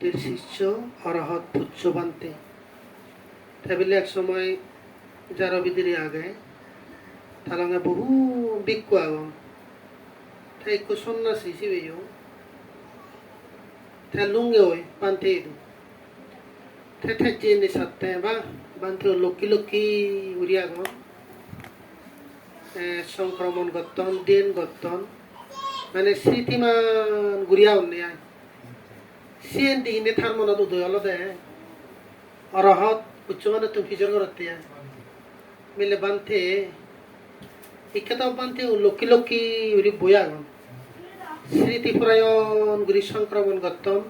শিষ্য অরহত পুচ্ছবান্তে তাবিলে এক সময় যারা বিদিরি আগে তালাঙ্গে বহু বিক্কু আগম তাই একটু সন্ন্যাসী শিবেও তাই লুঙ্গে ওই বান্তে ইদু তাই তাই জেনে সাথে বা বান্তে লক্কি লক্কি উড়ি আগম সংক্রমণ গত্তন দিন গত্তন মানে স্মৃতিমান গুড়িয়া উন্নে আয় সিএন দিনে থার মনত উদয় হলো দে অরহত উচ্চ মানে তুমি ফিজর করতে মিলে বানতে ইখ্যাত বানতে লক্কি লক্কি উড়ি বইয়া গন স্মৃতি পরায়ণ গুড়ি সংক্রমণ গত্তন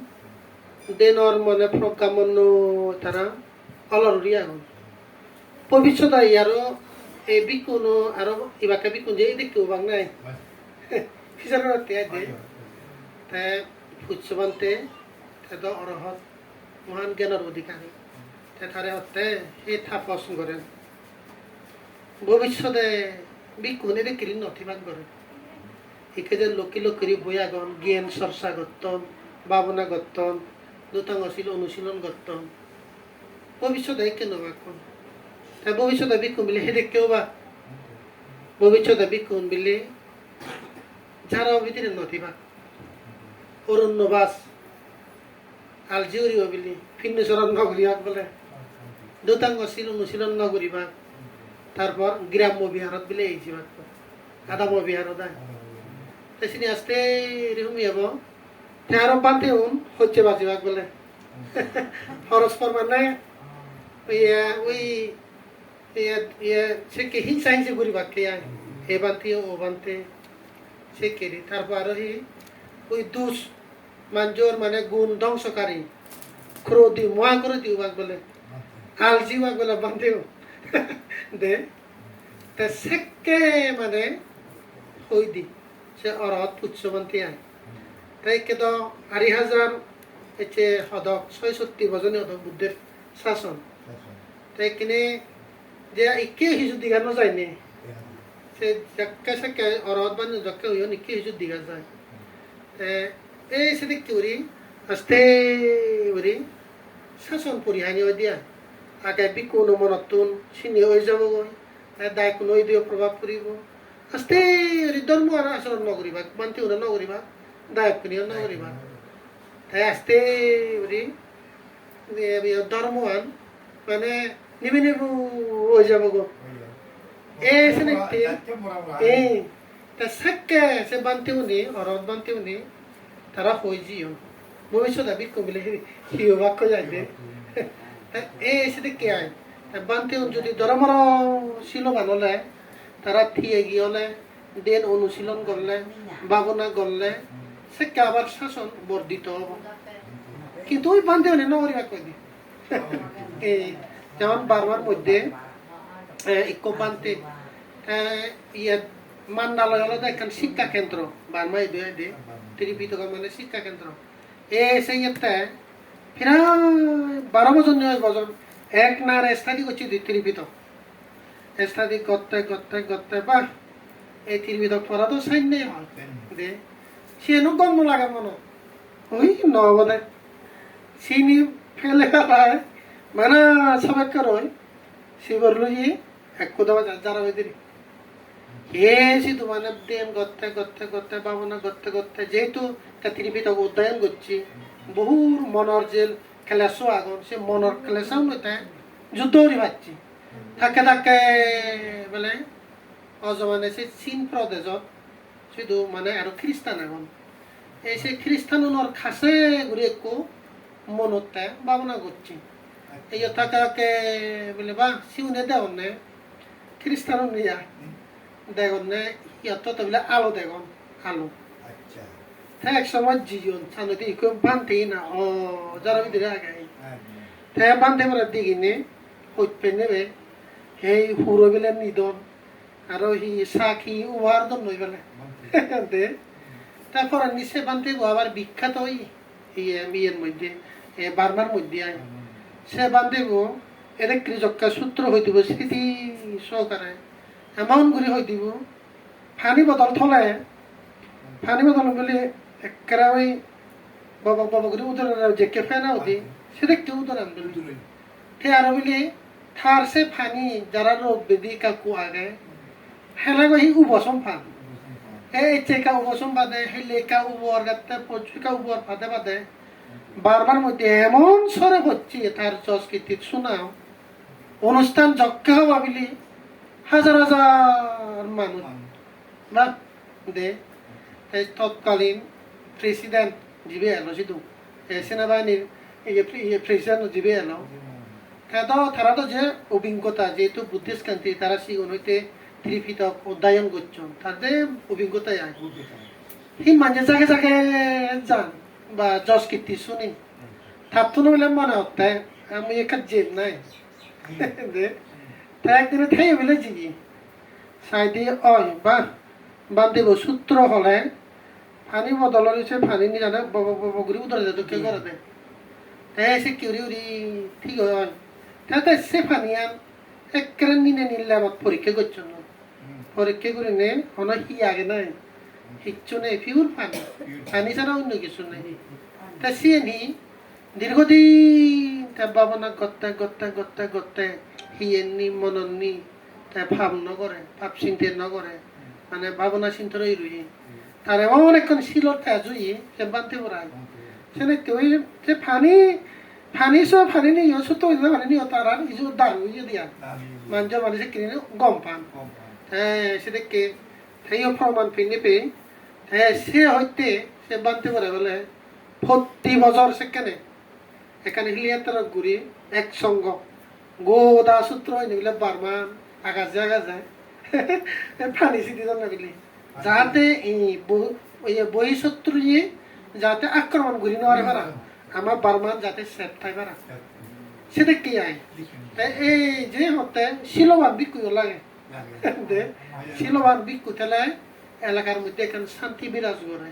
দেনর মনে প্রজ্ঞামন্য তারা অলর উড়িয়া গন ভবিষ্যৎ আরো এই বিকুন আরো ইবাকে বিকুন যে দেখতেও বাং নাই ফিজর করতে দে তাই উচ্চ বানতে তো অরহত মহান জ্ঞানের অধিকারী তারে হতে সেই থাপসন করেন ভবিষ্যতে বিক্ষুণে দেখি নথিবান করে একে লক্কি লক্কি বয়াগন জ্ঞান চর্চা গত্তন ভাবনা গত্তন দুতাংশীল অনুশীলন গত্তন ভবিষ্যতে কেন বাক্ষণ তাই ভবিষ্যতে বিক্ষুণ বিলে হে দেখতেও বা ভবিষ্যতে বিক্ষুণ বিলে যারা ভিতরে নথিবা অরণ্যবাস আলজিউরিও বিলি ফিন্নচরণ নগরীবাগ বলে দুতাংশীল অনুশীলন নগরীবাগ তারপর গ্রাম্য বিহারত বিলে এই জীবাগ আদাম বিহারত তাই আসতে এরকম যাব আরো বানতে হচ্ছে বাজিবাগ বলে পরস্পর মানে ওই সে কে হিংসা হিংসে করিবাগ কে আয় এ বানতে ও বানতে সে কেরি তারপর আরো ওই দুষ মাঞ্জোর মানে গুণ ধ্বংসকারী ক্রোধী মহাক্রোধী বাগ বলে আলজি বাগ বলে বান্ধেও দে তা সেকে মানে ওই দি সে অরহত পুচ্ছবন্তী আয় তাই কে তো ২,০০০ হচ্ছে হদক ৬৬ বজনে হদক বুদ্ধের শাসন তাই কিনে যে ইকে হিজু দিঘানো যায়নি সে যাকে সাকে অরহত বান যাকে হইও নিকে হিজু দিঘা যায় এই সেদিক কি উড়ি আস্তে উড়ি শাসন পরিহানি ওই দিয়া আগে বিকুন মনতুন চিনি হয়ে যাব দায় কোনো দিও প্রভাব পড়ব আস্তে উড়ি ধর্ম আর আচরণ নকরিবা মানতে উড়ে নকরিবা দায়ক নিও নকরিবা তাই আস্তে উড়ি ধর্মওয়ান মানে নিবি নিবু হয়ে যাব গো এই সেদিক এই তা সাক্কে সে বানতে উনি অরদ বানতে উনি তারা হয়ে জিও ভবিষ্যৎ বিক্ষু মিলে হিও বাক্য যাইবে এই সেদিক কে আয় বানতে যদি ধর্মর ছিল বানলে তারা থিয়ে গিয়ে দেন অনুশীলন করলে ভাবনা করলে সে আবার শাসন বর্ধিত হব কিন্তু ওই বান্ধে নগরিবা কই দি এই যেমন বারবার মধ্যে ইকো বানতে ইয়ে মান্ডালয় হলো দেখেন শিক্ষা কেন্দ্র বার্মা এই দুই ত্রিপিত মানে শিক্ষা কেন্দ্র সেই একটা ফিরা 12 বছর 9 বছর এক না স্টাডি করছি ত্রিপিত স্টাডি করতে করতে করতে বা এই ত্রিপিত পড়া তো সাইন নেই হয় দে সে গম্য লাগে মনে ওই নবদে চিনি ফেলে ফেলায় মানে সবাই রয় শিবর লই এক কোথাও যারা বেদিন সিধু মানে দেন করতে করতে করতে ভাবনা করতে করতে যেহেতু ত্রিপিত অধ্যয়ন করছি বহুর মনের যে ক্লেশ আগন সে মনের ক্লেশও নইতে যুদ্ধ করি পাচ্ছি থাকে থাকে বলে অজমানে সে চীন প্রদেশত শুধু মানে আর খ্রিস্টান এখন এই সে খ্রিস্টানোর খাসে ঘুরে একটু মনতে ভাবনা করছি এই থাকে থাকে বলে বা সিউনে দেওয়ার নে খ্রিস্টান নিয়া দেখুন নে ইয়ত তো বলে আলো দেখুন আলো এক সময় জীবন সানতি খুব বানতেই না ও যারা ভিতরে আগে তাই বানতে পারে দিগিনে হইতে নেবে সেই হুড়ো বেলে নিদন আর হি সাক্ষী উহার দম নই বেলে তারপর নিচে বানতে আবার বিখ্যাত ওই ইয়ের মধ্যে বার্মার মধ্যে আয় সে বান্ধব এদের কৃষককে সূত্র হয়ে দিব স্মৃতি সহকারে এমন করে হয়ে দিব ফানি বদল থলে ফানি বদল বলে একটা ওই বাবা বাবা করে উদাহরণ যে কে ফেনা হতি সেটা কেউ উদাহরণ বলি তে আরো বলি থার সে ফানি যারা রোগ বেদি কাকু আগে হেলা গই উবসম ফান এই চেকা উবসম বাদে হেলেকা উবর গাতে পচুকা উবর ফাদে বাদে বারবার মধ্যে এমন সরে হচ্ছে তার সংস্কৃতির শোনাও অনুষ্ঠান যজ্ঞ ভাবিলি হাজার হাজার মানুষ বা দে তৎকালীন প্রেসিডেন্ট জিবে এলো শুধু সেনাবাহিনীর প্রেসিডেন্ট জিবে এলো তারা তো যে অভিজ্ঞতা যেহেতু বুদ্ধিস্ট কান্ট্রি তারা সিগুন হইতে ত্রিপিত অধ্যয়ন করছেন তাদের অভিজ্ঞতায় আয় সেই মাঝে জাগে জাগে যান বা জজ কীর্তি শুনি থাপতো বলে মনে হতে আমি এখান জেল নাই তাই একদিনে থাই বলে জিগি সাইডে অয় বা বান্ধিব সূত্র হলে পানি বদল হয়েছে পানি নিয়ে জানে বগরি উদরে যেত কে করে দেয় তাই সে কিউরি উরি ঠিক হয় তাতে সে পানিয়ান একেবারে নিনে নিলে আমার পরীক্ষা করছো না পরীক্ষা করে নে হন হি আগে নাই হিচ্ছু নেই পিউর পানি পানি ছাড়া অন্য কিছু নেই তা সে নি দীর্ঘদিন তা ভাবনা গত্তা গত্তা গত্তা গত্তে হিয়েননি মনননি তা ভাব নগরে ভাব চিন্তা নগরে মানে ভাবনা চিন্তা রই রুই তার এমন এখন শিলত জুই সে বানতে পড়ায় সেনে কেউ যে পানি পানি সব পানি নিয়ে সত্য পানি নিয়ে তারা কিছু দারু দিয়া মানুষ মানুষ কিনে গম পান হ্যাঁ সেটাকে সেইও প্রমাণ পিনে পেয়ে হ্যাঁ সে হইতে সে বানতে পারে বলে 40 বছর সেখানে এখানে হিলিয়াত্রা ঘুরি একসঙ্গ গোদা সূত্র হয় নিলে বারমান আগাছ যায় পানি সিদ্ধি না বলি যাতে এই বই শত্রু যাতে আক্রমণ করি নেওয়ার পারা আমার বারমান যাতে সেফ থাকে পারা সেটা কি আয় এই যে হতে শিলবান বিক্ষু লাগে শিলবান বিক্ষু তাহলে এলাকার মধ্যে এখানে শান্তি বিরাজ করে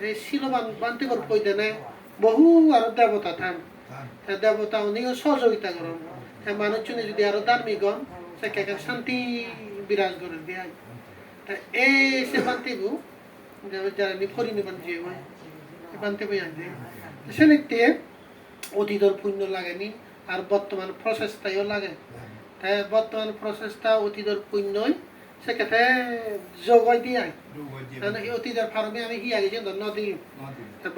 এই শিলবান বান্তি করে কই দেনে বহু আর দেবতা থান দেবতা উনিও সহযোগিতা করেন মানুষজনে যদি আরো ধার্মিক হন সে এখানে শান্তি বিরাজ করে দেয় এই সে বান্তিবু যারা নিফরি নিবান যে হয় বান্তি বই আনবে সে নিতে অতীতর পুণ্য লাগেনি আর বর্তমান প্রচেষ্টাও লাগে তাই বর্তমান প্রচেষ্টা অতীতর পুণ্যই সেক্ষেত্রে যোগাই দিয়ে অতীতের ফার্মে আমি হিয়া গেছি নদী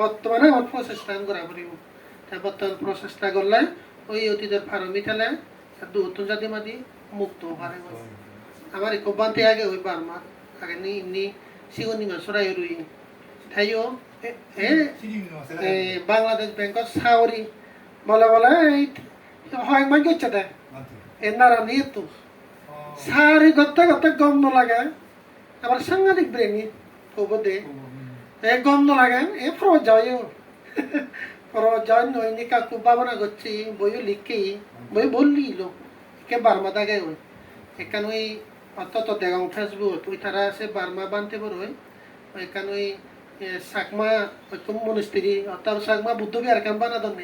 বর্তমানে আমার প্রচেষ্টা করা পড়ব তাই বর্তমান প্রচেষ্টা করলে ওই অতীতের ফার্মি খেলে নতুন জাতি মাতি মুক্ত পারে আমার খুব বান্তি আগে ওই বারমা আগে নি সিগুনি মাসরাই রুই তাইও বাংলাদেশ ব্যাংকত সাউরি বলে বলে হয় মাই গেছে দে এনারা নিয়ে তো সারি গত্তা গত্তা গন্ধ লাগে আবার সাংঘাতিক ব্রেনি খবর দে গন্ধ লাগে এ ফরজ যায় ফরজ যায় নইনি কাকু বাবনা করছি বইও লিখি বই বললি লোক কে বার্মা দাগে ওই এখানে ওই অত দেগাং ফেসবুক ওই তারা আছে বার্মা বানতে বড় হয় এখানে ওই সাকমা মনস্তিরি অর্থাৎ সাকমা বুদ্ধ বিহার কেন বানা দন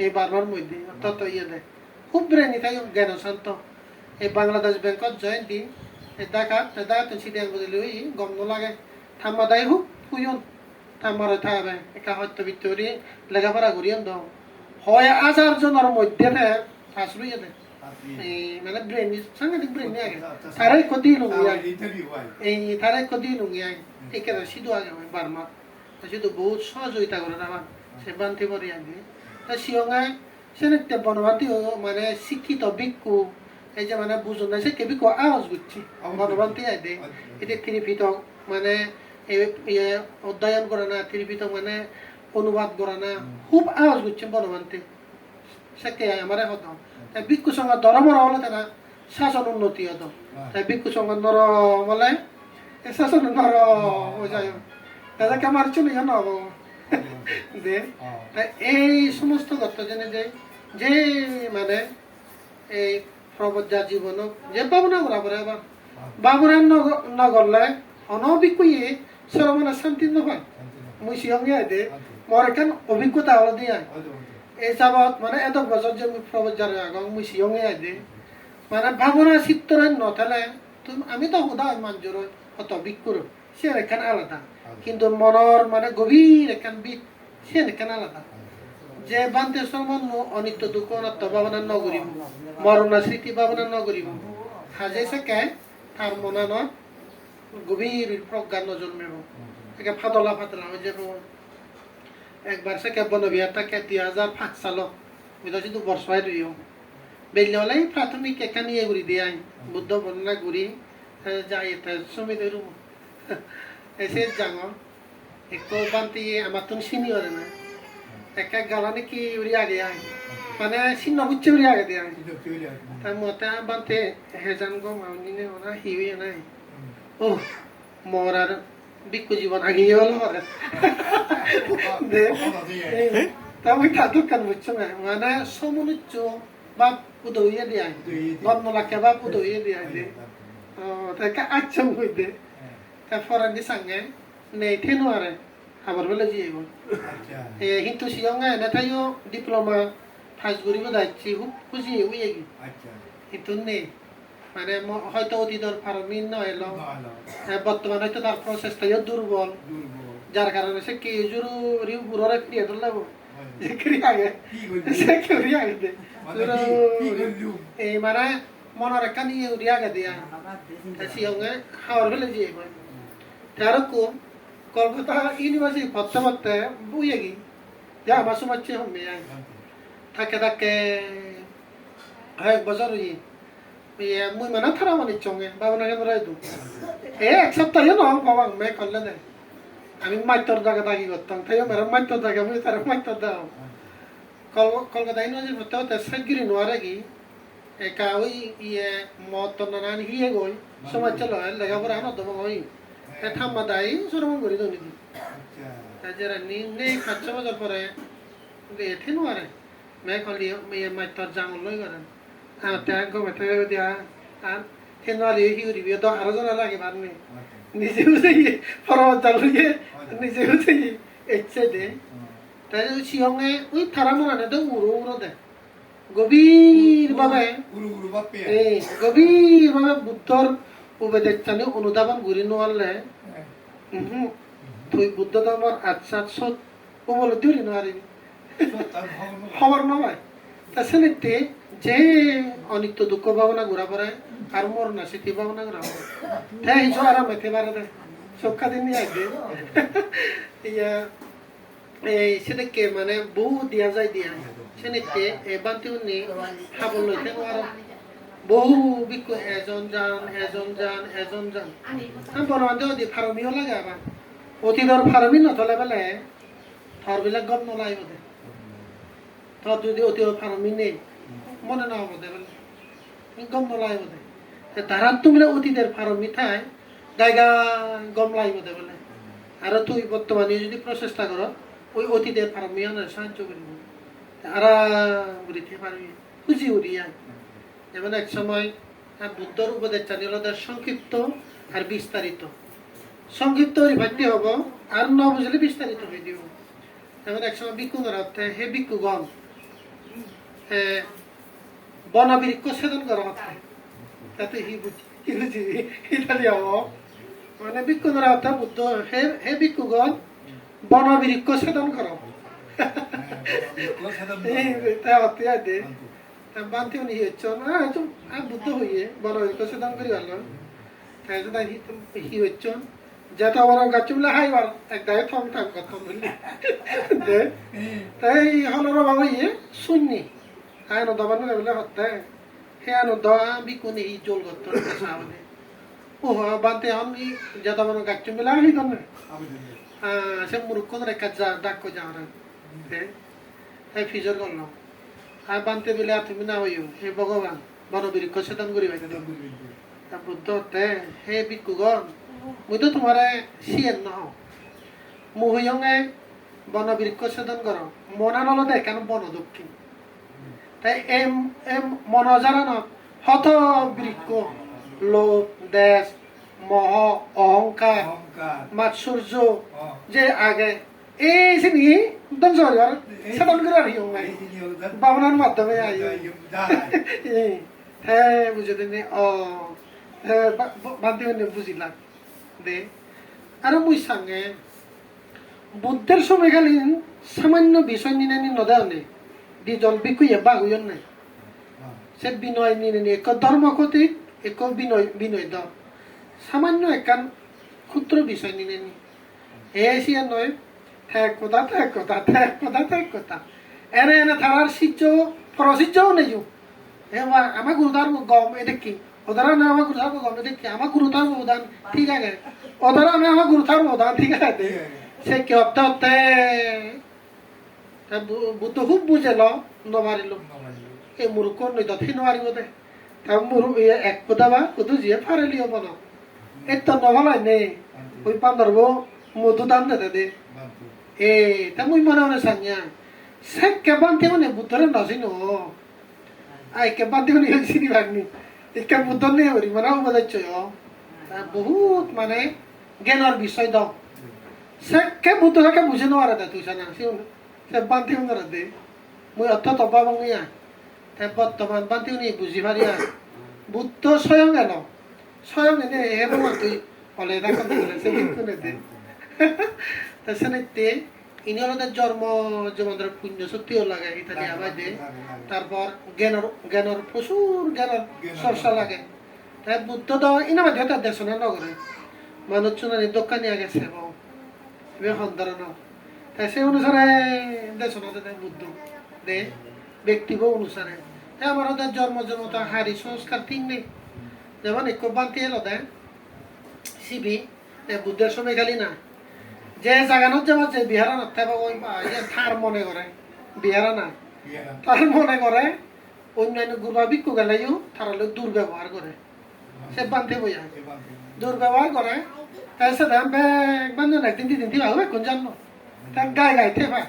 এই বার্মার মধ্যে অত ইয়ে দেয় খুব ব্রেনি তাই জ্ঞান শান্ত এই বাংলাদেশ ব্যাংকত জয়েন দি দেখা তো সিডিয়ান বদলি ওই গম লাগে থাম্মা দায় হুক পুয়ন থাম্মার থাকবে একা হয়তো ভিতরে লেখাপড়া করিয়ন দাও হয় 1000 জনের মধ্যে আসলই যেতে মানে ব্রেন সাংঘাতিক ব্রেন আগে তারাই ক্ষতি লুঙ্গিয়ায় এই তারাই ক্ষতি লুঙ্গিয়ায় একেবারে সিধু আগে হয় বার্মা শুধু বহুত সহযোগিতা করে আমার সে বান্তি পরে আগে তা শিয়ঙায় সে বনবান্তি মানে শিক্ষিত ভিক্ষু এই যে মানে বুঝুন না সে কে ভিক্ষু আওয়াজ করছি বনবান্তি আই দে এটা ত্রিপিত মানে অধ্যয়ন করে না ত্রিপিত মানে অনুবাদ করে না খুব আওয়াজ করছে বনবান্তি সে কে আমার হতো তাই ভিক্ষু সঙ্গে ধর্মর হলে তারা শাসন উন্নতি হতো তাই ভিক্ষু সঙ্গে নর বলে শাসন নর যায় দাদা কেমার চলে জানো দে তাই এই সমস্ত তত্ত্ব জেনে যে মানে এই প্রবজ্জা জীবন যে ভাবনা করা পরে আবার বাবুরা নগরলে অনভিজ্ঞই সরমানা শান্তি নয় মুই সিয়ঙ্গে দে মোর এখান অভিজ্ঞতা হল দিয়ে এই যাবৎ মানে এত বছর যে প্রবজ্জার আগ মুই সিয়ঙ্গে দে মানে ভাবনা চিত্তর নথালে আমি তো হুদা মঞ্জুর অত বিক্ষুর সে এখান আলাদা কিন্তু মনের মানে গভীর এখান সে কেন আলাদা যে বান্তে সমান অনিত্য দুঃখ অনাত্ম ভাবনা নগরী মরণা স্মৃতি ভাবনা নগরী হাজে সে তার মনান গভীর প্রজ্ঞা নজন্মেব একে ফাদলা ফাদলা হয়ে যাব একবার সে বনবিহারটাকে 2005 সাল বুঝতে 2 বর্ষ হয় রইও বেলে হলে প্রাথমিক একা নিয়ে ঘুরি দিয়ে বুদ্ধ বর্ণনা ঘুরি যাই এটা সমিত রুম এসে যাঙ একটু বান্তি আমার তো সিনিয়র না একা গালানে কি উড়ি আগে আয় মানে সিন্ন বুঝছে উড়ি আগে দিয়ে তার মতে বান্তে হেজান গো মাউনি নে ওনা হিউই নাই ও মোর আর বিক্কু জীবন আগে গেল হরে দে তা ওই ঠাকুর কান বুঝছো না মানে সমুচ্চ বাপ উদয়ে দিয়ে গন্ন লাখে বাপ উদয়ে দিয়ে দে ও তাকে আচ্ছম হই দে তা ফরানি সঙ্গে নেই থেনো আরে আবার বলে যে কিন্তু সিয়ঙ্গা না তাইও ডিপ্লোমা ফার্স্ট করিব যাচ্ছি খুব খুশি উইয়ে গি কিন্তু নেই মানে হয়তো অতীতর ফার্মিন নয় বর্তমান হয়তো তার প্রচেষ্টাও দুর্বল যার কারণে সে কি জুরু রিউ বুড়রে ফিরিয়ে ধরলাম যে করি আগে সে করি আগে দে এই মানে মনের একটা নিয়ে উড়ি আগে দিয়া সিয়ঙ্গে হাওয়ার ফেলে যে তারকম কলকাতা ইউনিভার্সিটি পড়তে পড়তে বুঝে গি যে আমার সময় চেয়ে হবে থাকে থাকে এক বছর মুই মানে থারা মানে চঙ্গে বাবু নাকি বলে দু এক সপ্তাহ নয় বাবা মে করলে দেয় আমি মাইতর জায়গা দাগি করতাম তাই মেরা মাইতর জায়গা মুই তারা মাইতর দাও কলকাতা ইউনিভার্সিটি পড়তে পড়তে সেগিরি নোয়ারে কি একা ওই মত নানান হিয়ে গই সময় চলো লেখাপড়া আনো দেবো ওই থাম্মা দাই সরম করে দৌড়ি দি যারা নে 5 বছর পরে এঠে নোয়ারে মে কলি মাইতর জাঙল লই করেন ট্যাঙ্ক মেতে দিয়া আর হেনওয়ালি হিউরি বিয়ে তো আরো জন লাগে বারনি নিজে উঠে পরবত জালুয়ে নিজে উঠে এচ্ছে দে তাই সিয়ঙে ওই থারা মনে তো উড়ো উড়ো দে গভীর ভাবে গভীর ভাবে বুদ্ধর উপদেশানি অনুধাবন ঘুরি নোয়ালে তুই বুদ্ধ ধর্মর আচ্ছা সৎ উপলব্ধি হলি নোয়ারিবি খবর নয় তা সেনেতে যে অনিত্য দুঃখ ভাবনা ঘুরা পড়ে আর মর না স্মৃতি ভাবনা ঘুরা পড়ে হ্যাঁ হিসো আরাম হইতে পারে দে সক্ষা দিন আইতে এই সেটাকে মানে বহু দিয়া যায় দিয়া সেনেতে বান্তি উনি খাবল লইতে আর বহু বিক্ষ এজন যান বনবান্ধব দি ফার্মিও লাগে আবার অতীতর ফার্মি নথলে বেলে থর বিলাক গম নলাইব দে থর যদি অতীতর ফার্মি নেই মনে না হবো দে বলে গম নলাইব দে তারার তুমি অতীতের ফার্মি থাই জায়গা গম লাইব দে বলে আর তুই বর্তমানে যদি প্রচেষ্টা কর ওই অতীতের ফার্মি সাহায্য করিব আর উড়িতে পারবি খুশি উড়িয়া যেমন এক সময় বুদ্ধর উপদেশ চালিয়ে সংক্ষিপ্ত আর বিস্তারিত সংক্ষিপ্ত ভাবতে হব আর ন বুঝলে বিস্তারিত হয়ে দিব যেমন এক সময় ভিক্ষুগণ হে ভিক্ষুগণ বনবৃক্ষ ছেদন করা হচ্ছে তাতে ইত্যাদি হব মানে ভিক্ষুগণ বুদ্ধ হে ভিক্ষুগণ বনবৃক্ষ ছেদন কর বান্তি উনি হচ্ছে না বুদ্ধ হইয়ে বনবৃক্ষ ছেদন করি ভালো হি হচ্ছে যেটা আমার গাছ বলে হাইবার এক দায় থম থাক কথা বললি তাই হলর বাবা ইয়ে শুননি হাই নদাবান বলে হতে হে নদা বিকুনি ই জল করতো সামনে ও বান্তে আমি যেটা আমার গাছ বলে হাই দনে সে মুরুক্ষ রেখা যা ডাক কো যাওয়া তাই ফিজর করলাম আর বান্তে বলে তুমি না হইও হে ভগবান বনবৃক্ষ ছেদন করি ভাই বুদ্ধ হে ভিক্ষুগণ মুই তো তোমার সিয়েন নহ মুহয়ঙে বনবৃক্ষ ছেদন কর মনা নলদে কেন বন দক্ষিণ তাই মনজারান হত বৃক্ষ লোভ দেশ মহ অহংকার মাৎসর্য যে আগে এই সিনি ধ্বংস হইবার ছেদন করে আর হিয়ং নাই ভাবনার মাধ্যমে আই হ্যাঁ বুঝে দিন বান্তি বুঝিলাম দে আর মুই সঙ্গে বুদ্ধের সময়কালীন সামান্য বিষয় নিনে নি নদানে দি জল বিকুয়ে বাগুয়ন নাই সে বিনয় নিনে নি এক ধর্ম ক্ষতি এক বিনয় বিনয় দ সামান্য একান ক্ষুদ্র বিষয় নিনে নি এসিয়া নয় ঠেক কথা ঠেক কথা ঠেক কথা ঠেক কথা এনে এনে থারার সিজ্জ ফরসিজ্জও নেই এবার আমার গুরুদার গম এটা কি ওদারা না আমার গুরুদার গম এটা কি আমার গুরুদার অবদান ঠিক আছে ওদারা না আমার গুরুদার অবদান ঠিক আছে সে কি হতে হতে বুদ্ধ খুব বুঝেল নমারিল এই মূর্খ নই দথি নোৱাৰিব দে তাৰ মূৰ এক পদাবা কতো যিয়ে ফাৰেলি হ'ব ন এত নহলাই নে ওই পান্দরব মধু দান দে দে এ তা মুই মনে মনে সাংয়া সে কেবান্তি মানে বুদ্ধরে নসিনো আই কেবান্তি মানে সিনি ভাগনি একে বুদ্ধ নেই হরি মানে বুঝাচ্ছ বহুত মানে জ্ঞানের বিষয় দাও সে কে বুদ্ধ থাকে বুঝে নেওয়ার দে তুই সানা সে বান্তি উনার দে মুই অর্থ তপা ভাঙিয়া তাই বর্তমান বান্তি উনি বুঝি পারিয়া বুদ্ধ স্বয়ং এল স্বয়ং এনে এবং তুই হলে দেখা সে বিক্ষুনে দে তা সেনেতে ইনি হলো জন্ম যেমন পুণ্য সত্যিও লাগে ইত্যাদি আবার দে তারপর জ্ঞানের প্রচুর জ্ঞানের চর্চা লাগে তাই বুদ্ধ তো ইনামা দিয়ে তার দেশনা নগরে মানুষ চুনানি দোকানে গেছে সন্ধান তাই সেই অনুসারে দেশনা দেয় বুদ্ধ দে ব্যক্তিব অনুসারে তাই আমার ওদের জন্ম জন্মতা হারি সংস্কার ঠিক নেই যেমন এক বান্তি এলো দেয় শিবি বুদ্ধের সময় খালি না যে জাগানত যেমন যে বিহারা না থাকবে ওই থার মনে করে বিহারা না তার মনে করে অন্যান্য গুরবা বিক্ষু গেলেও তারা দুর্ব্যবহার করে সে বান্ধে বইয়া দুর্ব্যবহার করে তাই দাম বেগ বান্ধব একদিন দিন দিবা হবে কোন জানো তার গায়ে গাইতে পায়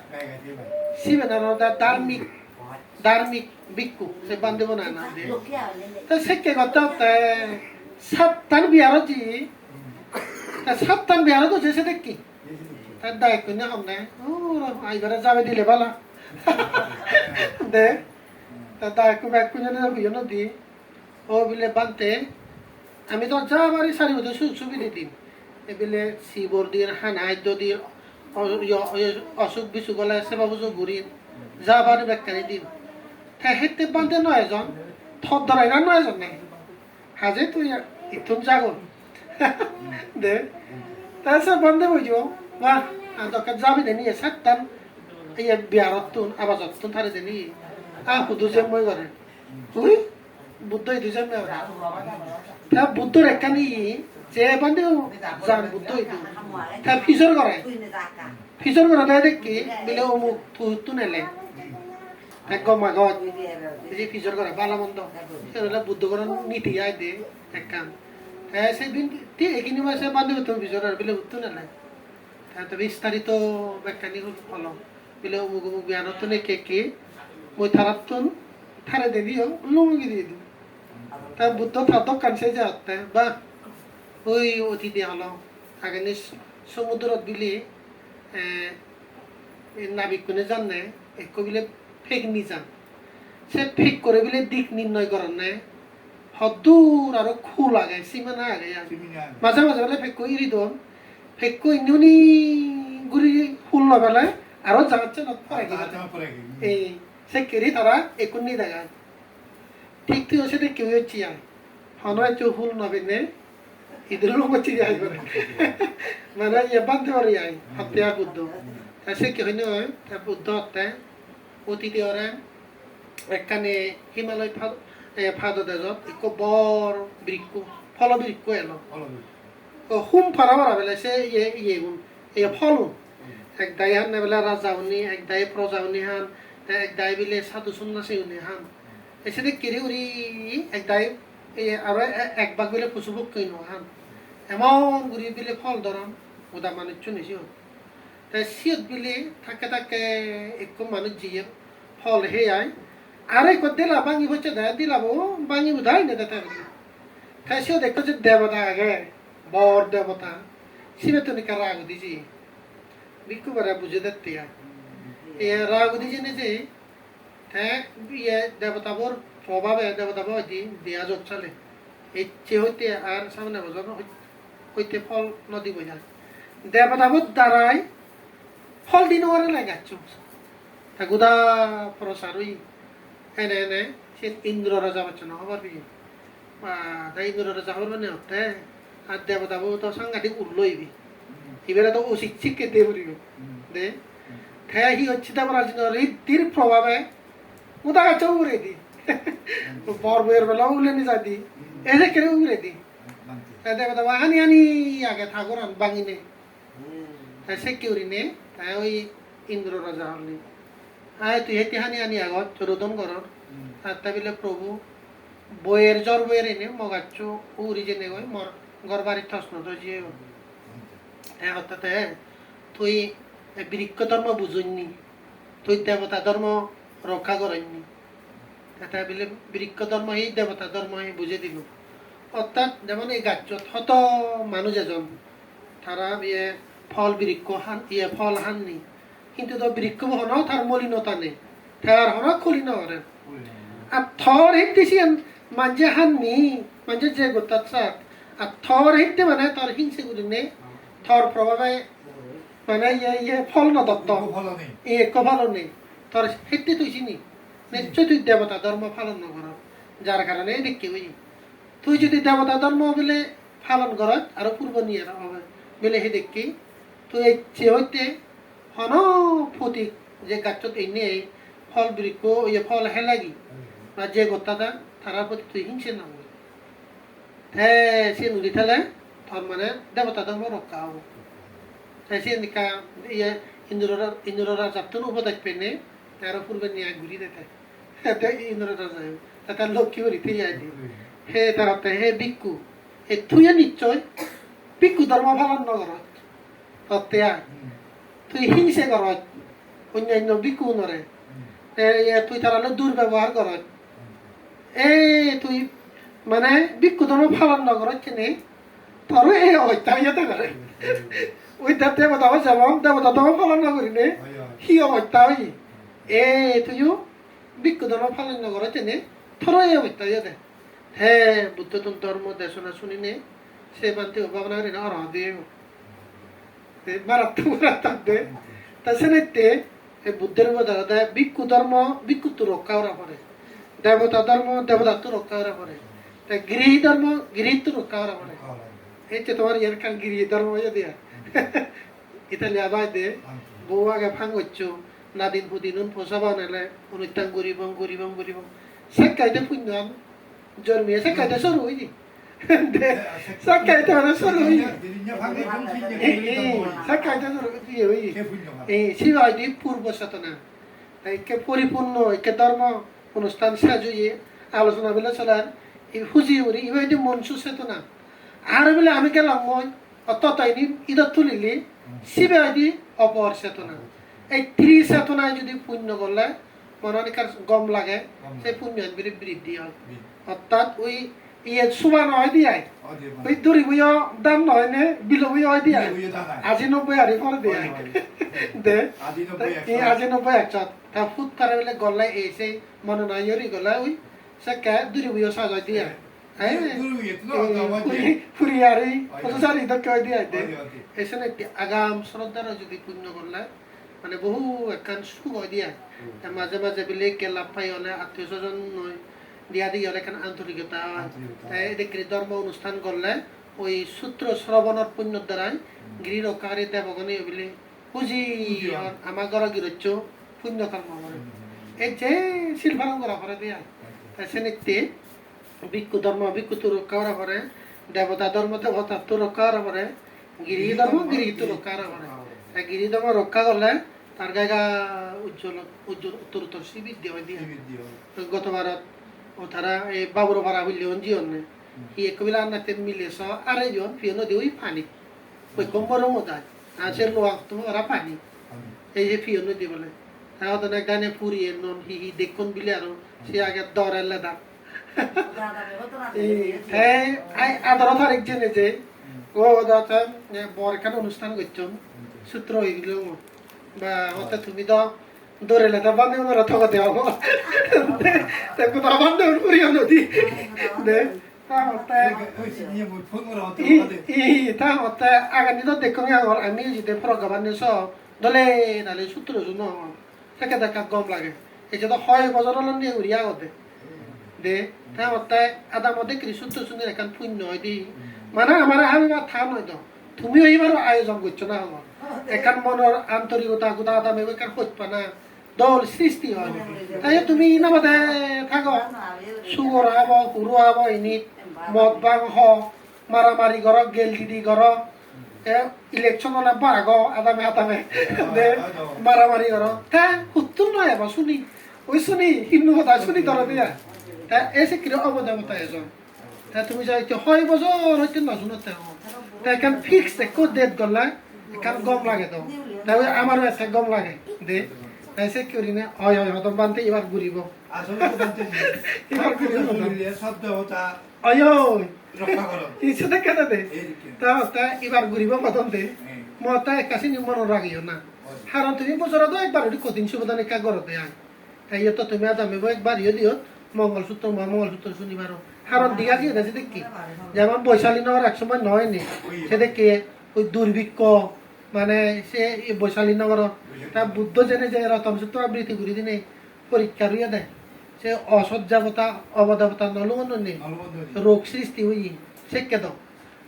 শিবে না ধার্মিক ধার্মিক বিক্ষু সে বান্ধব না না তাই সে কে করতে সাতটান বিহারজি সাতটান বিহারত হচ্ছে সে দেখি তার দায়িত্ব নিয়ে কম নেই ও আইবারে যাবে দিলে ভালো দে তার দায়িত্ব ব্যাগ কুঞ্জন দি ও বিলে বানতে আমি তো যা বাড়ি সারি মতো সুবিধে দিন এবিলে শিবর দিন হানাহাদ্য দিন অসুখ বিসুখ হলে সেবা বুঝো ঘুরিন যা বাড়ি ব্যাগখানি দিন হেঁটে বানতে নয় এজন থর ধরাই না নয় এজন নেই হাজে তুই ইথুন জাগন দে তাই সে বান্ধে বুঝবো বাহ দরকার যাবি দেনি সাতটান এই বিহারতুন আবাজতুন থারে দেনি হুদু যে মই করে তুই বুদ্ধ ইদু যে তা বুদ্ধর একখানি যে বান্ধে যান বুদ্ধ ইদু তা ফিসর করে দেয় দেখি বিলে অমুক তু নেলে একদম আগত যে ফিসর করে বালা মন্দ সেগুলো বুদ্ধ করে নীতি আয় দে একখান হ্যাঁ সেদিন ঠিক এখানে মাসে বান্ধব তুমি ফিসর বিলে উত্তু নেলে তবে বিস্তারিত ব্যাখ্যানি হলো বিলে অমুক অমুক বিয়ানতুন কে মই থারাতুন থারে দে দিও লুঙ্গি দিয়ে দিও তা বুদ্ধ তার দোকান সে যে হতে বা ওই অতিথি হলো আগে সমুদ্রত বিলি নাবিক কোনে জানে এক বিলে ফেক নি যান সে ফেক করে বিলে দিক নির্ণয় করেন না হদূর আর খু লাগে সীমানা আগে মাঝে মাঝে বলে ফেক করে ইরি দন ফেক্কো ইন্যুনি গুড়ি ফুল নবেলে আরো যাচ্ছে না এই সে কেরি তারা একুন্নি দেখায় ঠিক তুই সেটা কেউ হচ্ছি আয় হনয় চৌ ফুল নবেনে ইদের লোক হচ্ছি যাই করে মানে ইয়ে বান্ধে পারি আয় হত্যা বুদ্ধ তা সে কে হইনি হয় তা বুদ্ধ হত্যা অতীতে ওরা একখানে হিমালয় ফাদ দেজত এক বড় বৃক্ষ ফল বৃক্ষ এলো হুম ফারাবার বেলা সে ইয়ে গুণ ইয়ে ফলুন এক দায় হান না বেলা রাজা উনি এক দায় প্রজা উনি হান এক দায় বিলে সাধু সন্ন্যাসী উনি হান এসে কিরি উড়ি এক দায় আর এক বাঘ বিলে পশুবক কইন হান এমন ঘুরি বিলে ফল ধরান ওদা মানুষ চুনিছি তাই সিয়ত বিলে থাকে থাকে একটু মানুষ জিয়ে ফল হে আয় আর এক দিলা ভাঙি হচ্ছে দেয় দিলাবো ভাঙি উধাই না দেখা তাই সিও দেখো যে দেবতা আগে বর দেবতা শিবে তো নিকা রাগ দিছি বিক্ষু করে বুঝে দেখতে এ রাগ দিছি নিজে হ্যাঁ ইয়ে দেবতা বোর প্রভাবে দেবতা বর দিয়া যোগ চলে ইচ্ছে হইতে আর সামনে বছর হইতে ফল নদী বোঝা দেবতা বোর দ্বারাই ফল দিন ওরে লাগাচ্ছ তা গুদা প্রসারই এনে সে ইন্দ্র রাজা বচ্চন হবার বি তা ইন্দ্র রাজা হবার মানে হতে আর দেবতাবু তো সাংঘাতিক উল্লইবি এবারে তো উচিত শিক্ষে দিয়ে পড়িব দে খেয়া হি হচ্ছে তারপর রীতির প্রভাবে উদা গাছ উড়ে দি বর বইয়ের বেলা উলেনি যা দি এসে কেড়ে উড়ে দি দেবতা হানি হানি আগে ঠাকুর বাঙিনে সে কেউরি নে তাই ওই ইন্দ্র রাজা হলি আয় তুই হেঁটে হানি হানি আগত চোরোদন করর আর তা বিলে প্রভু বইয়ের জ্বর বইয়ের এনে মগাচ্ছ উড়ি জেনে গই মর ঘর বাড়ির থসন তো যে হ্যাঁ অর্থাৎ তুই বৃক্ষ ধর্ম বুঝুননি তুই দেবতা ধর্ম রক্ষা করেননি এটা বলে বৃক্ষ ধর্ম এই দেবতা ধর্ম বুঝে দিল অর্থাৎ যেমন এই গাছ হত মানুষ এজন তারা ইয়ে ফল বৃক্ষ ফল হাননি কিন্তু তো বৃক্ষ হনাও তার মলিনতা নেই তার হনা খুলি না করেন আর থর হেঁটেছি মাঝে হাননি মাঝে যে গোটা চাক আর থর হেঁটে মানে তার হিংসে গুলি নেই থর প্রভাবে মানে ফল না দত্ত ভালো নেই তোর হেঁটে তুই চিনি নিশ্চয় তুই দেবতা ধর্ম পালন কর যার কারণে দেখি বুঝি তুই যদি দেবতা ধর্ম বলে পালন কর আরো পূর্ব নিয়ে হবে বলে হে দেখি তুই সে হইতে হন ফতিক যে গাছত এনে ফল বৃক্ষ ফল হেলাগি বা যে গোটাটা তার প্রতি তুই হিংসে না বলে হ্যাঁ সে নদী ঠেলে তোর মানে দেবতা ধর্ম রক্ষা হবো তাই সে নিকা ইন্দ্র রাজার তো উপদেশ পেনে তার পূর্বে নিয়ে ঘুরি দেয় ইন্দ্র রাজা তার লক্ষ্মী হরিতে যাই দি হে তার হে ভিক্ষু হে তুই নিশ্চয় ভিক্ষু ধর্ম পালন নগরত তত্তে তুই হিংসে করত অন্যান্য ভিক্ষু নরে তুই তার দুর্ব্যবহার করত তুই মানে ভিক্ষু ধর্ম পালন নগরত কেনে তোর এই অত্যাচার করে ওই দেবতা যেমন দেবতা ধর্ম পালন নকরি নে সি অবস্থা হই তুইও ভিক্ষু ধর্ম পালন নগরত কেনে তোর এই অত্যাচার দে হে বুদ্ধ ধর্ম দেশনা শুনি নে সে বান্তি ভাবনা করি না অরহ দিয়ে মারাত্মক দে তা সেনেতে বুদ্ধের মধ্যে ভিক্ষু ধর্ম ভিক্ষুত্ব রক্ষা করা পড়ে দেবতা ধর্ম দেবতাত্ব রক্ষা করা পড়ে তাই গৃহী ধর্ম গৃহীত্ব রক্ষা করা পড়ে এই যে তোমার ইয়ার কাল গৃহী ধর্ম দিয়া ইতালিয়া বাই দে বউ আগে ফাং হচ্ছ নাদিন ফুদিন পোষাবা নালে অনুত্যান গরিব সাক্ষাইতে পুণ্যাম জন্মিয়ে সাক্ষাইতে সরু হইনি সাক্ষাইতে মানে সরু হই সাক্ষাইতে সরু হই শিবাই দি পূর্ব চেতনা একে পরিপূর্ণ একে ধর্ম অনুষ্ঠান সাজুয়ে আলোচনা বেলা চলার হুজি উড়ি ইবাইদি মন সুচেতনা আর বলে আমি গেলাম মই অতটাইনি ইদত তুলিলি শিবাইদি অপর চেতনা এই ত্রিচেতনায় যদি পুণ্য করলে মনানিকার গম লাগে সেই পুণ্য বৃদ্ধি হয় অর্থাৎ ওই সুবা নয় দিয়াই ওই দড়ি বইয় দাম নয় নে বিল বইয় হয় দিয়াই আজি 90 আরি পরে দিয়াই দে আজি 90 একশত তা ফুট করে বলে গলায় এসে মনে নাই ইরি গলায় ওই সাকা দড়ি বইয় সাজাই দিয়াই ফুরিয়ারি পঁচাশি দক্ষ দিয়াই দে এসে আগাম শ্রদ্ধার যদি পুণ্য করলে মানে বহু একখান সুখ হয় দিয়া মাঝে মাঝে বিলে লাভ পাই হলে আত্মীয় স্বজন নয় দিয়া দিয়ে হলে এখানে আন্তরিকতা হয় তাই দেখি ধর্ম অনুষ্ঠান করলে ওই সূত্র শ্রবণের পুণ্যর দ্বারাই গৃহ রক্ষাকারী দেবগণে বলে পুঁজি আমার ঘর গিরচ্ছ পুণ্য কর্ম করে এই যে শিল্পালন করা করে দিয়া তাই সে নিত্যে ভিক্ষু ধর্ম ভিক্ষুত্ব রক্ষা করা করে দেবতা ধর্ম দেবতাত্ব রক্ষা করা করে গিরি ধর্ম গিরিত্ব রক্ষা করা করে গিরি ধর্ম রক্ষা করলে তার গায়গা উজ্জ্বল উত্তরোত্তর বৃদ্ধি হয় দিয়ে গতবারত ও তারা এই বাবুর ভাড়া হইলে জীবন নেই কবিলা আন্নাতে মিলেছ আড়াইজন ফিয়ে নদী ওই পানি ওই কম্বরও মজায় আছে লোয়া তো ওরা পানি এই যে ফিয়ে নদী বলে তাহলে এক গানে ফুরিয়ে নন হি দেখুন বিলে আরো সে আগে দরে লেদা আদর তারিখ জেনে যে ও দাদা বরখান অনুষ্ঠান করছেন সূত্র হয়ে গেল বা হতে তুমি তো দৌড়ে লেদা বান্ধে ওরা ঠকা দেওয়া কোথাও বান্ধে ফুরিয়ে নদী দে আগামী তো দেখুন আমি যদি প্রজ্ঞাবান্য দলে নালে সূত্র জন্য থেকে দেখা গম লাগে এই যে তো হয় বছর নিয়ে উড়িয়া গদে দে তাই অর্থাৎ আদা মধ্যে কি সূত্র সুন্দর এখান পুণ্য হয় দি মানে আমার আমি বা থা নয় তো তুমিও এইবার আয়োজন করছো না আমার এখান মনের আন্তরিকতা গোটা আদা মেয়ে এখান হচ্ছে না দল সৃষ্টি হয় তাই তুমি না বাদে থাকো সুগর হব হুরু হব ইনি মদ বাং হ মারামারি কর গেল দিদি কর ইলেকশন হলে বাঘ আদামে আদামে মারামারি কর তা উত্তর নয় আবার শুনি ওই শুনি হিন্দু কথা শুনি ধরো দিয়া তা এসে কিরো অবদেবতা এজন তা তুমি যাই হয় বছর হইতে না শুনতে তা এখান ফিক্স একো ডেট গলা এখান গম লাগে তো তাই আমারও এসে গম লাগে দে এসে করি না হয় হয় হতম বানতে এবার ঘুরিব এবার ঘুরিব অয় ইচ্ছে দেখে দে তা এবার ঘুরিব কতন দে মতা একাশি মন রাগিও না কারণ তুমি বছর তো একবার ওটি কঠিন সুবিধান একা করতে আন তাই তো তুমি আদামিব একবার ইয়ে দিও মঙ্গলসূত্র শনিবার কারণ দিয়া দিয়ে দেয় দেখি যেমন বৈশালী নগর একসময় নয় নি সে দেখি ওই দুর্ভিক্ষ মানে সে বৈশালী নগর তা বুদ্ধ জেনে যে রতনসূত্র আবৃত্তি করি দিনে পরীক্ষা রুইয়া দেয় সে অসজ্জাবতা অবদেবতা নলবন্ধ নেই রোগ সৃষ্টি হই সে কে দাও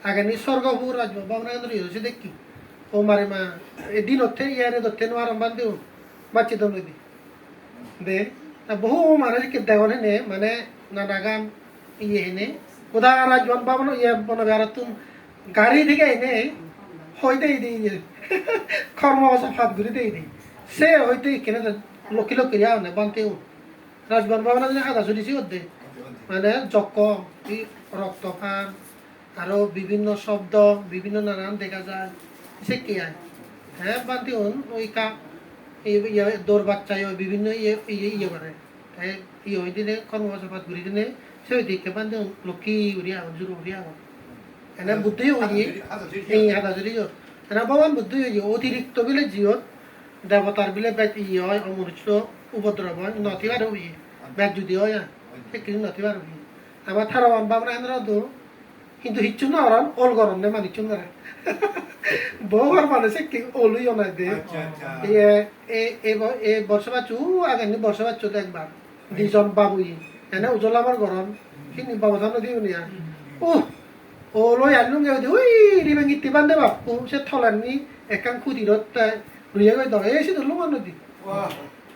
আগে নি স্বর্গভূ রাজব বাবনাগেন্দ্র সে দেখি ও মারে মা এদিন হচ্ছে ইয়ারে ধরতে নোয়ার বান দেও বাচ্চি দম দি দে বহু মানুষ কে দেওয়ানে নে মানে নানাগাম ইয়ে হেনে কোদা রাজবান বাবন ইয়ে বনবে আর তুম গাড়ি থেকে এনে হইতে ইয়ে কর্ম ফাঁদ ঘুরি দেই সে হইতে কেনে লক্ষ্মী লক্ষ্মী আনে বানতেও রাজবান বাবনা যদি আদা চলিছি ওদে মানে যক রক্তপান আরো বিভিন্ন শব্দ বিভিন্ন নানান দেখা যায় সে কে আয় হ্যাঁ বানতে ওই কা দৌড় বাচ্চায় বিভিন্ন ইয়ে করে তাই ইয়ে ওই দিনে কর্মবাসপাত ঘুরি দিনে সে ওই দিকে বান্ধে লক্ষ্মী উড়িয়া জুরু উড়িয়া এনে বুদ্ধি হয়ে এই হাতা যদি এনে ভগবান বুদ্ধি হয়ে অতিরিক্ত বিলে জিয়ত দেবতার বিলে ইয়ে হয় অমৃত উপদ্রব হয় নথিবার হই ব্যাগ যদি হয় সে কিছু নথিবার হই আমার থারাবান বাবরা হেন্দ্র তো কিন্তু হিচ্ছু না ওরা ওল গরম নে মানিচ্ছু না বহুবার মানুষে কি ওলুইও নাই দে এ বর্ষবাচু আগে বর্ষবাচু একবার দুজন বাবুই এনে উজ্জ্বল আমার গরম কিন্তু বাবুধান দিও নিয়া ও ও লই আনলুম গে ওই রিবেং ইতি বান্ধে বাপু সে থলানি একাং খুদিরত রুইয়া গই দয় এসে ধরলো নদী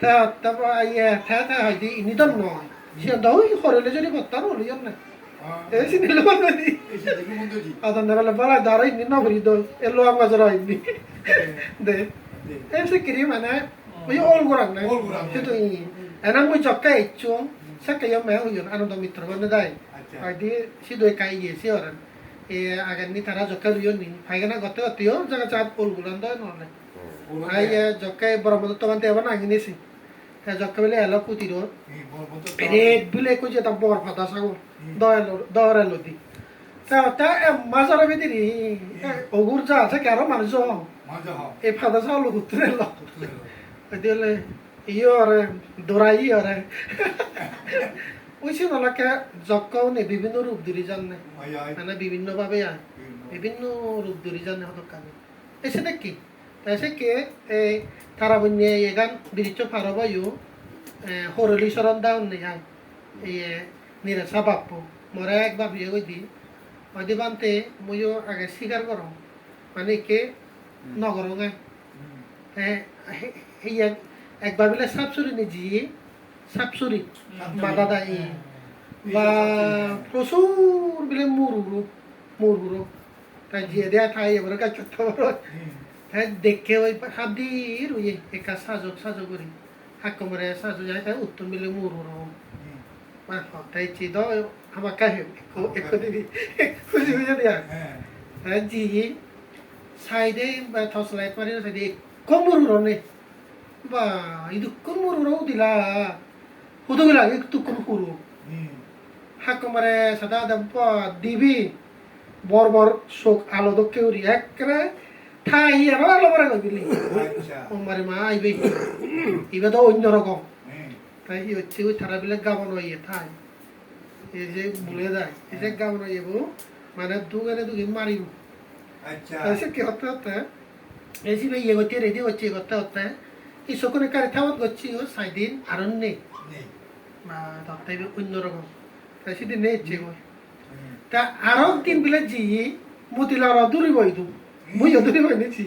তারপর ইয়ে থা হয়তো ইনিদম নয় সে দই হরলে যদি বত্তার হলিও না এসে দিল নদী আদন দেবেলা বলা দাঁড়াই নি নগরী দই এলো আমার জরা ইনি দে এসে কিরি মানে ওই ওল গোরাং না সেটা এনাম ওই জক্কা ইচ্ছু সাকাইয়া মে হইন আনন্দ মিত্র বনে দাই হয়তো সে দই কাই গিয়েছে ওরান এ আগের নি তারা জক্কা লইও নি ফাইগানা গতে গতেও জায়গা চাপ ওল গুলান দয় নহলে আই জক্কাই ব্রহ্মদত্ত বানতে এবার নাগিনেছি জক্কা বেলে এলো কুতির রেড বিলে কই যে তা বর ফাটা সাগর দয়রা লদি তা মাজারা বেদিরি ওগুর যা আছে কারো মানুষ এই ফাটা সাগর উত্তরে লো দিলে ইয়ে ওরে দৌড়াই ওরে ওই ছিল নাকি জক্কাও নেই বিভিন্ন রূপ ধরি জানে মানে বিভিন্ন ভাবে আয় বিভিন্ন রূপ ধরি জানে হতো কানে এসে দেখি এসে কে এই তারা বন্যে এগান বিরিচ ফারবায়ু হরলি শরণ দাউন নেই আয় এই নিরাশা বাপ্পু মরা একবার বিয়ে কই দি ওই বানতে মইও আগে স্বীকার করো মানে কে নগর গায় হ্যাঁ একবার বলে সাপসুরি নিজি সাপসুরি মাদা দাই বা প্রচুর বলে মুরুরু তাই জিয়ে দেয়া খাই এবার কাজ করতে পারো তাই দেখে ওই হাত দিয়ে রুইয়ে একা সাজো করি হাকমরে সাজো যায় তাই উত্তম বিলে মুরুরু মা তাই চিদ আমার কাহে একো দিবি খুশি খুশি দিয়া তাই জি সাইডে বা থস লাইট মারি সাইডে কম মুরুরু নেই বা ಇದು ಕುಮ್ಮೂರು ಹೌದಿಲ್ಲ ಹುದುಗಿಲ್ಲ ಇತ್ತು ಕುಮ್ಮೂರು ಹಾಕೊಂಬರೆ ಸದಾದಪ್ಪ ದಿವಿ বর শোক আলো দক্ষে উড়ি একরে ঠাই আরো আলো বড় গবিলি মারে মা আইবে ইবে তো অন্যরকম তাই হচ্ছে ওই তারা বিলে গাবন হইয়ে ঠাই এই যে ভুলে যায় এই যে গাবন হইয়ে মানে দুগানে দুগিন মারিব আচ্ছা এসে কি হতে হতে এসিবে ইয়ে করতে রেডি হচ্ছে করতে করতে এই শকুনে কারি থামত করছি ও সাইদিন আরন নেই বা তাই অন্যরকম তাই সেদিন নেইছে ওই তা আরো দিন বিলে জি মতিলার দূরি বইতু মুইও দূরি বই নেছি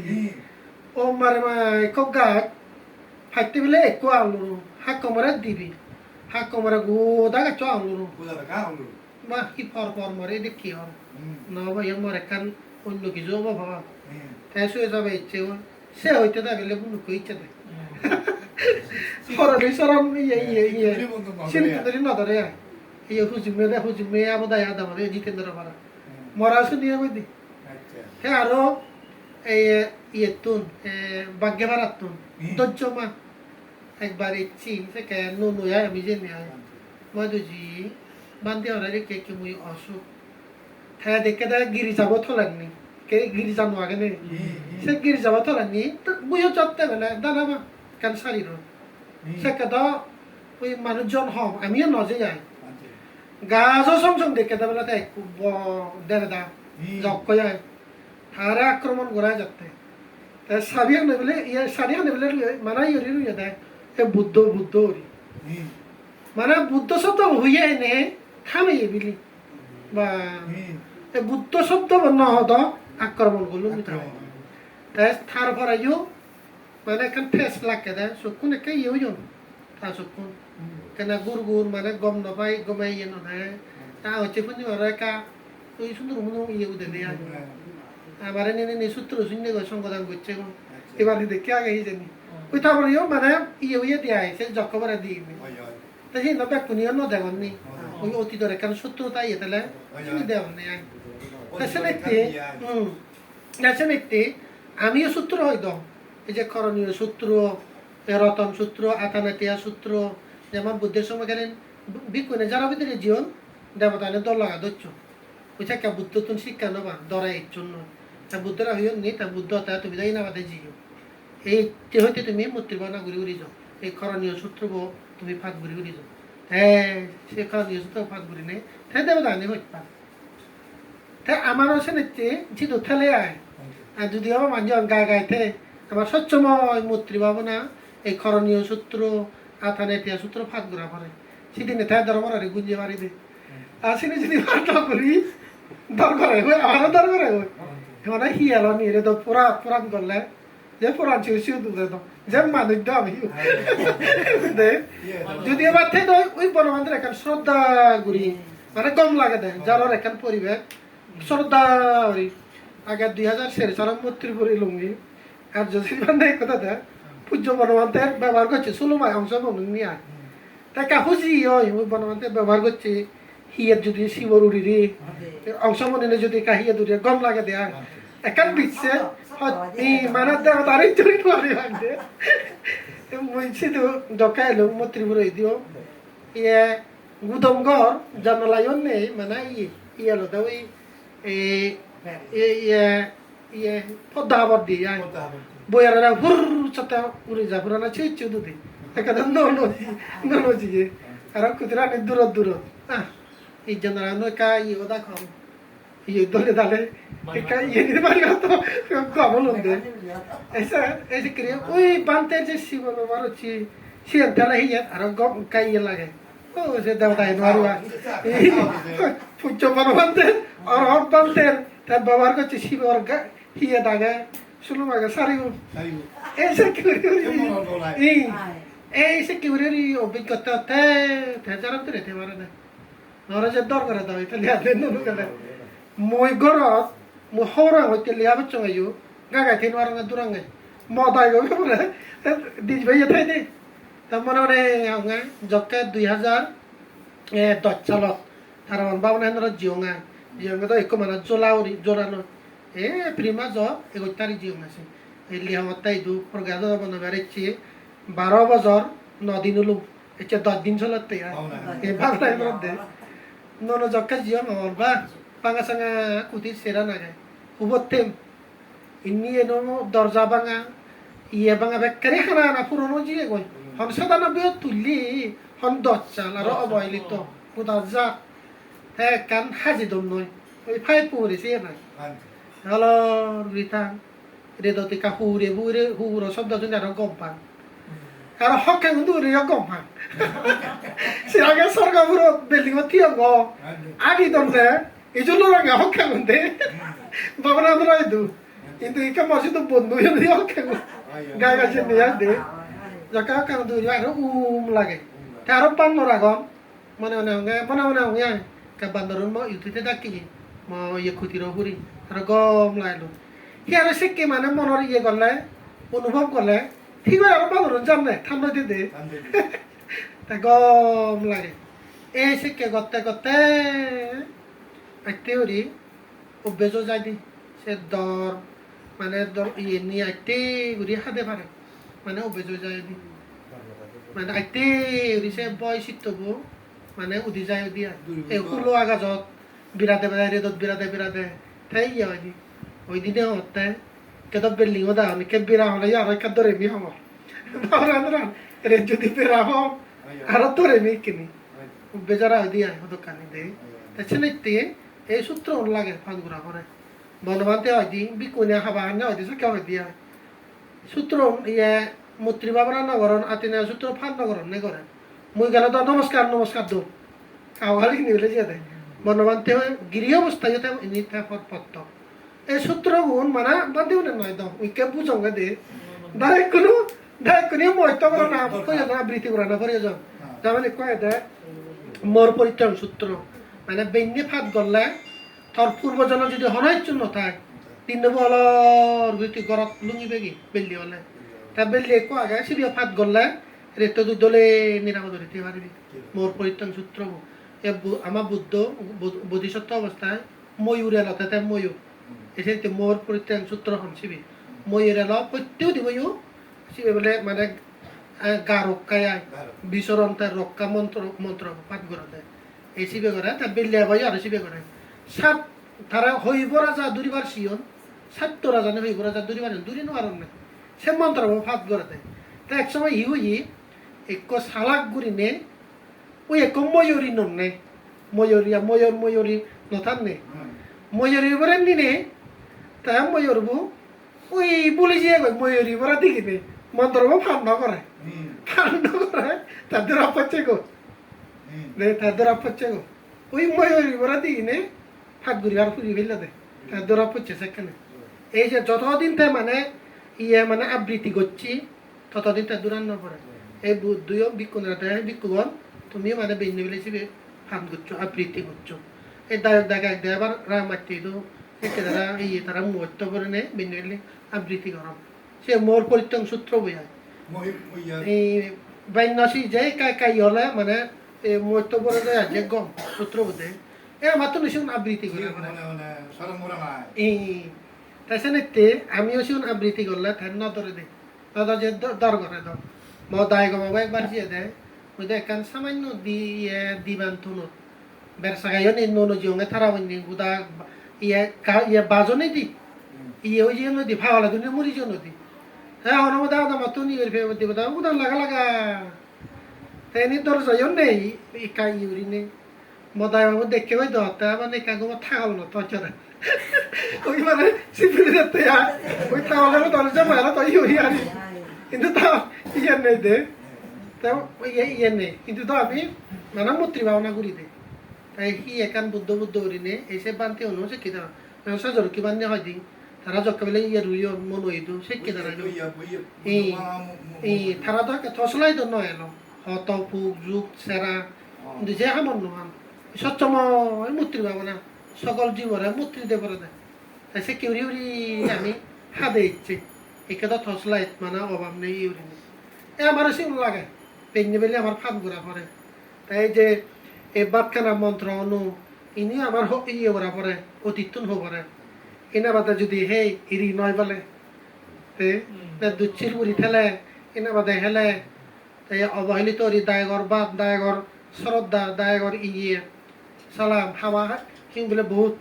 ও মারে মা কক গাত ফাইতে বিলে একো আলু হাক কমরে দিবি হাক কমরে গোদা গাছ আলু বা কি পর মরে দেখি হর না ভাই মরে কান অন্য কিছু বাবা তাই শুয়ে যাবে ইচ্ছে সে হইতে দা গেলে বুনু কই ইচ্ছে দেয় সরাসরি সরাম ইয়ে চিন্তা না ধরে ইয়ে হুজুমে আমাদের আদা আমাদের জিতেন্দ্র পারা মরা শুনিয়ে বই দি হ্যাঁ আরো এই ইয়ে তুন বাগ্যে ভাড়াত তুন দজ্জমা একবার ইচ্ছি সে কে নুনু আমি জেনে মই দুজি বান্ধে হরারে কে মুই অসুখ হ্যাঁ দেখে দা গিরি যাব থলাগনি কে গিরি জানো আগে নে সে গিরি যাব থলাগনি তো মুইও চপতে বেলা দাঁড়াবা কান সারির সে কেদা ওই মানুষজন হম আমিও নজে যাই গাছও সং দেখে দা বেলা তাই দেড় দা জক্ক যায় হারে আক্রমণ করা যাতে সারিয়া নেবলে সারিয়া নেবলে মানে ইয়ে রুইয়া দেয় এ বুদ্ধ মানে বুদ্ধ শব্দ হইয়া এনে থামে বিলি বা এ বুদ্ধ শব্দ নহত আক্রমণ করলো তাই থার ভরাইও মানে এখন ফেস লাগে দেয় চকুন একে ইয়ে তা চকুন কেন গুর মানে গম নপাই গমাই ইয়ে নয় তা হচ্ছে ফুঞ্জি মারা একা ওই সুন্দর মনে ইয়ে উদে দেয় আমার এনে সূত্র শূন্য সংগঠন করছে এবার দেখে আগে জানি ওই তারপরে মানে ইয়ে দিয়ে সে জক্কবারে দিয়ে তাই সেই নব্যাক পুনিও ন দেওয়ার নেই ওই অতীতের এখানে শত্রুতা ইয়ে তাহলে দেওয়ার নেই সে ব্যক্তি আমিও সূত্র হয়তো এই যে করণীয় সূত্র রতন সূত্র আতানাতিয়া সূত্র যেমন বুদ্ধের সময় গেলেন বিক্ষুণে যারা ভিতরে জীবন দেবতা দল লাগা ধরছ বুঝছে কে বুদ্ধ তুমি শিক্ষা নেবা দরাই জন্য তা বুদ্ধরা হইও নি তা বুদ্ধ তা তুমি যাই না বাদে জিও এই হইতে তুমি মূর্তি বানা ঘুরি যাও এই করণীয় সূত্র তুমি ফাঁক ঘুরি যাও হ্যাঁ সে করণীয় সূত্র ফাঁক ঘুরি নেই হ্যাঁ দেবতা আনি হইতে পার হ্যাঁ আমার আছে নিচ্ছে জিদু ঠেলে আয় আর যদি আমার মানুষ গাইতে আমার স্বচ্ছময় মূর্তি ভাবনা এই করণীয় সূত্র আথানেতিয়া সূত্র ফাঁক ঘুরা পড়ে সেদিনে তাই ধর্মরারে গুঞ্জে মারি দে আর সেদিন যদি ফাঁকা করি দরকার হয় আমারও দরকার হয় মানে হিয়াল নিয়ে তো পুরাণ করলে যে পুরাণ ছিল শিউ দুধে তো যে মানুষ দাম যদি এবার থেকে ওই বনবান্ধব এখন শ্রদ্ধা করি মানে কম লাগে দেয় যারা এখন পরিবেশ শ্রদ্ধা করি আগে 2000 সালের মূর্তির পরে লুঙ্গি আর যদি বান্ধব কথা দেয় পূজ্য বনবান্ধবের ব্যবহার করছে সুলুমায় অংশ বনুন নিয়ে তাই কাপুজি হয় ওই বনবান্ধব ব্যবহার করছে হিয়ের যদি শিবর উড়ি রে অংশ মনে যদি কাহিয়ে দুটি গম লাগে দেয় একান দিচ্ছে মানে তারই চুরি করে লাগছে বলছি তো দরকার এলো মন্ত্রীপুর দিও ইয়ে গুদম ঘর জানালাইও নেই মানে ইয়ে হলো তো ওই ইয়ে পদ্মা আবার দিয়ে বইয়ারা হুর সাথে উড়ে যা পুরানা ছিঁচু দুধে এখানে নজি আর কুতরা দূর এই জন্য নৌকা ইয়ে ওদা খাম ইয়ে দলে দালে ইয়ে নিতে পারি তো কমল হতে এসে করে ওই বানতে যে শিব ব্যবহার হচ্ছে শিয়ান তাহলে ইয়ে আর গম কাই ইয়ে লাগে ও সে দেবতা নোয়ারুয়া পূজ্য বানতে আর হক বানতে তার ব্যবহার করছে শিব আর হিয়ে দাগে সুলুমাগে সারিব এসে এই সে কি অভিজ্ঞতা যারা তো রেতে পারে না নরাজের দরকার দাও এটা লিয়াতে নুনু গেলে মই গরত মই হরা হইতে লিয়াবে চঙাইও গাগাই থেন ওয়ারাঙ্গা দুরাঙ্গাই মদাই গো বলে দিজ ভাইয়া থাই দে তার মনে আঙ্গা জক্কা 2010 সালত তারামান বাবন হেন্দ্র জিওঙ্গা তো একো মানে জোলাউরি জোরানো প্রিমা জ এগোতারি জিওং আছে এই লিহামত তাই দু প্রগাদ বনে বেড়েছি 12 বছর 9 দিন হলো এটা 10 দিন চলতে এই বাংলায় মধ্যে nono jokka jiwa mawalba panga sanga kuti sera naga hubotem inni eno dorja banga iye banga bekkari khana na purono jiye goy hon sadana be tulli hon dotcha laro oboilito kudarja he kan haji donnoi oi phai puri se na halo rita রেদতে কা হুরে শব্দ শুনে আর গম পান আর হকে কিন্তু উড়ে গম পান সিরাগে সরকাপুর বিল্ডিং থিও গ আদি দন্তে এই জন্য রাগে হকে গুনতে বাবনা ধরা দু কিন্তু ইকা মাসি তো বন্ধু হয়ে হকে গায় গাছে নিয়ে দে জাকা কাম দুই আর লাগে তারও পান নরাগম মানে মানে কা বান্দরন মো ইউটিতে ডাকি মো ইয়ে খুতিরো হুরি আর গম লাইলো হিয়ারে শিখকে মানে মনের ইয়ে করলে অনুভব করলে ঠিক হয় আর বান্দরন জানে ঠান্ডা দিতে তা গম লাগে এই শিখকে করতে করতে আইতে হরি অভ্যেস যাই দি সে দর মানে দর ইয়ে নিয়ে আইতে হরি হাতে পারে মানে অভ্যেস যাই দি মানে আইতে হরি সে বয় শিখতবো মানে উদি যায় উদিয়া এই হুলো আগাজত বিরাতে রেদত বিরাতে তাই ইয়ে হয় দি ওই দিনে হতে কেদ বিল্ডিং দা অনেকে বিরা হলে আর একটা ধরে মি হম বাবরান রে যদি বিরা হম আর ধরে মি কিনি বেজারা হই দিয়া দোকানে দে তাছাড়া নিতে এই সূত্র লাগে ফানগুরা করে বনবান্তে হয় দি বিকুনিয়া হাবা হান্না হয় দিছে কেউ দিয়া সূত্র ইয়ে মূর্তি বাবরা নগরন আতিনা সূত্র ফান নগরন নে করে মুই গেলে তো নমস্কার দো কাওয়ালি নিলে যে দে বনবান্তে হয় গিরি অবস্থা যেতে নিতে পত্ত এই সূত্র গুণ মানে বান্ধিও নয় দাও উইকে বুঝঙ্গে দে ডাইরেক্ট কোনো মইত করে না কই না বৃত্তি করে না করে যাও তাহলে কয় দে মোর পরিত্রাণ সূত্র মানে বেন্নি ফাত গলে তোর পূর্বজন যদি হনাই চুন নথায় তিন বলর গুটি গরত লুঙ্গি বেগি বেল্লি হলে তা বেল্লি কো আগে সিবিয়া ফাত গলে রেত দুই দলে নিরাপদ হইতে পারবি মোর পরিত্রাণ সূত্র আমার বুদ্ধ বোধিসত্ত্ব অবস্থায় ময়ূরে লতে ময়ূর এসে মোর পরিত্রাণ সূত্র হন শিবি ময়ূরে ল প্রত্যেক দিব শিবে বলে মানে গা রক্ষায় বিচরণ তার রক্ষা মন্ত্র পাঠ করে দেয় এই শিবে করে তা বেলিয়া ভাই আর শিবে করে সাত তারা হইব রাজা দুরিবার শিয়ন সাত্য রাজা নে হইব রাজা দুরিবার দুরি নোয়ার না সে মন্ত্র পাঠ করে দেয় তা এক সময় ই এক সালাক গুড়ি নে ওই এক ময়ূরী নে ময়ূরী নথান নে ময়ূরী বলে নিনে তা ময়ূরবু ওই বলে যে ময়ূরী বরা দিকে মন্ত্রব ফান করে তাদের আপচ্ছে গো তাদের আপচ্ছে গো ওই ময়ূরী বরা দিকে হাত ঘুরি আর ফুরি ফেললে দে তাদের আপচ্ছে সেখানে এই যে যতদিন তে মানে ইয়ে মানে আবৃত্তি করছি ততদিন তে দূরান্ন পড়ে এই দুইও বিক্ষুণরা দেয় বিক্ষুগণ তুমি মানে বেঞ্জে ফেলেছি ফান করছো আবৃত্তি করছো এই দায়ক দেখা এক দেয় আবার রাম মারতে দো একে তারা ইয়ে তারা মুহূর্ত করে নেয় বেঞ্জে ফেলে আবৃত্তি গরম সে মোর পরিত্রাণ সূত্র বোঝায় এই বাইনাসি যে কাই হলে মানে মুহূর্ত করে দেয় যে গম সূত্র বোধে এ আমার তো নিশুন আবৃত্তি করে এই তাই নিতে আমিও শুন আবৃত্তি করলে ধ্যান ন ধরে দে দাদা যে দর করে দাও ম দায় গমাবো একবার জিয়ে দেয় ওই দেখ কান সামান্য দিবান তুনো বেরসাগাইও নি নো জিওঙে থারা বন্নি গুদা ইয়ে বাজনে দি ইয়ে ওই যে নদী ফাওয়ালা দুনিয়া মরি যে নদী হ্যাঁ অনম দাও দাম তো নিয়ে ফেব দিব দাও উদান লাগা তাই নি দর যাইও নেই ইকা ইউরি নেই মদায় বাবু দেখে ওই দতা মানে কাগো থাকাল না তো চলে ওই মানে সিপিলি দতে ওই থাকালের দরজা মারা তো ইউরি আনি কিন্তু তাও ইয়ে নেই দে তাও ইয়ে নেই কিন্তু তো আমি নানা মূর্তি ভাবনা করি দে তাই সি একান বুদ্ধ করি নে এসে বানতে হলো সে কি দাও সাজর কি বান্নে হয় দি তারা যখন বলে ইয়ে রুইও মন হইতো সে কি দাঁড়াই এই তারা তো থসলাই তো নয় এলো হত ফুক যুগ সেরা কিন্তু যে আমার নহাম সচ্ছময় মূর্তি ভাবনা সকল জীবনে মূর্তি দেবরে দেয় তাই সে কেউরি উড়ি আমি হাদে ইচ্ছে একে তো থসলাই মানে অভাব নেই ইউরি নেই এ আমার সে লাগে পেঞ্জে বেলে আমার ফান ঘোরা পরে তাই যে এই বাতখানা মন্ত্র অনু ইনি আমার ইয়ে করা পরে অতীতুন হো পরে এনা বাদে যদি হে ইরি নয় বলে দুচ্ছির বুড়ি ঠেলে এনা বাদে হেলে তাই অবহেলিত দায়গর বাপ দায়গর শ্রদ্ধা দায়গর ইয়ে সালাম হাওয়া হিং বলে বহুত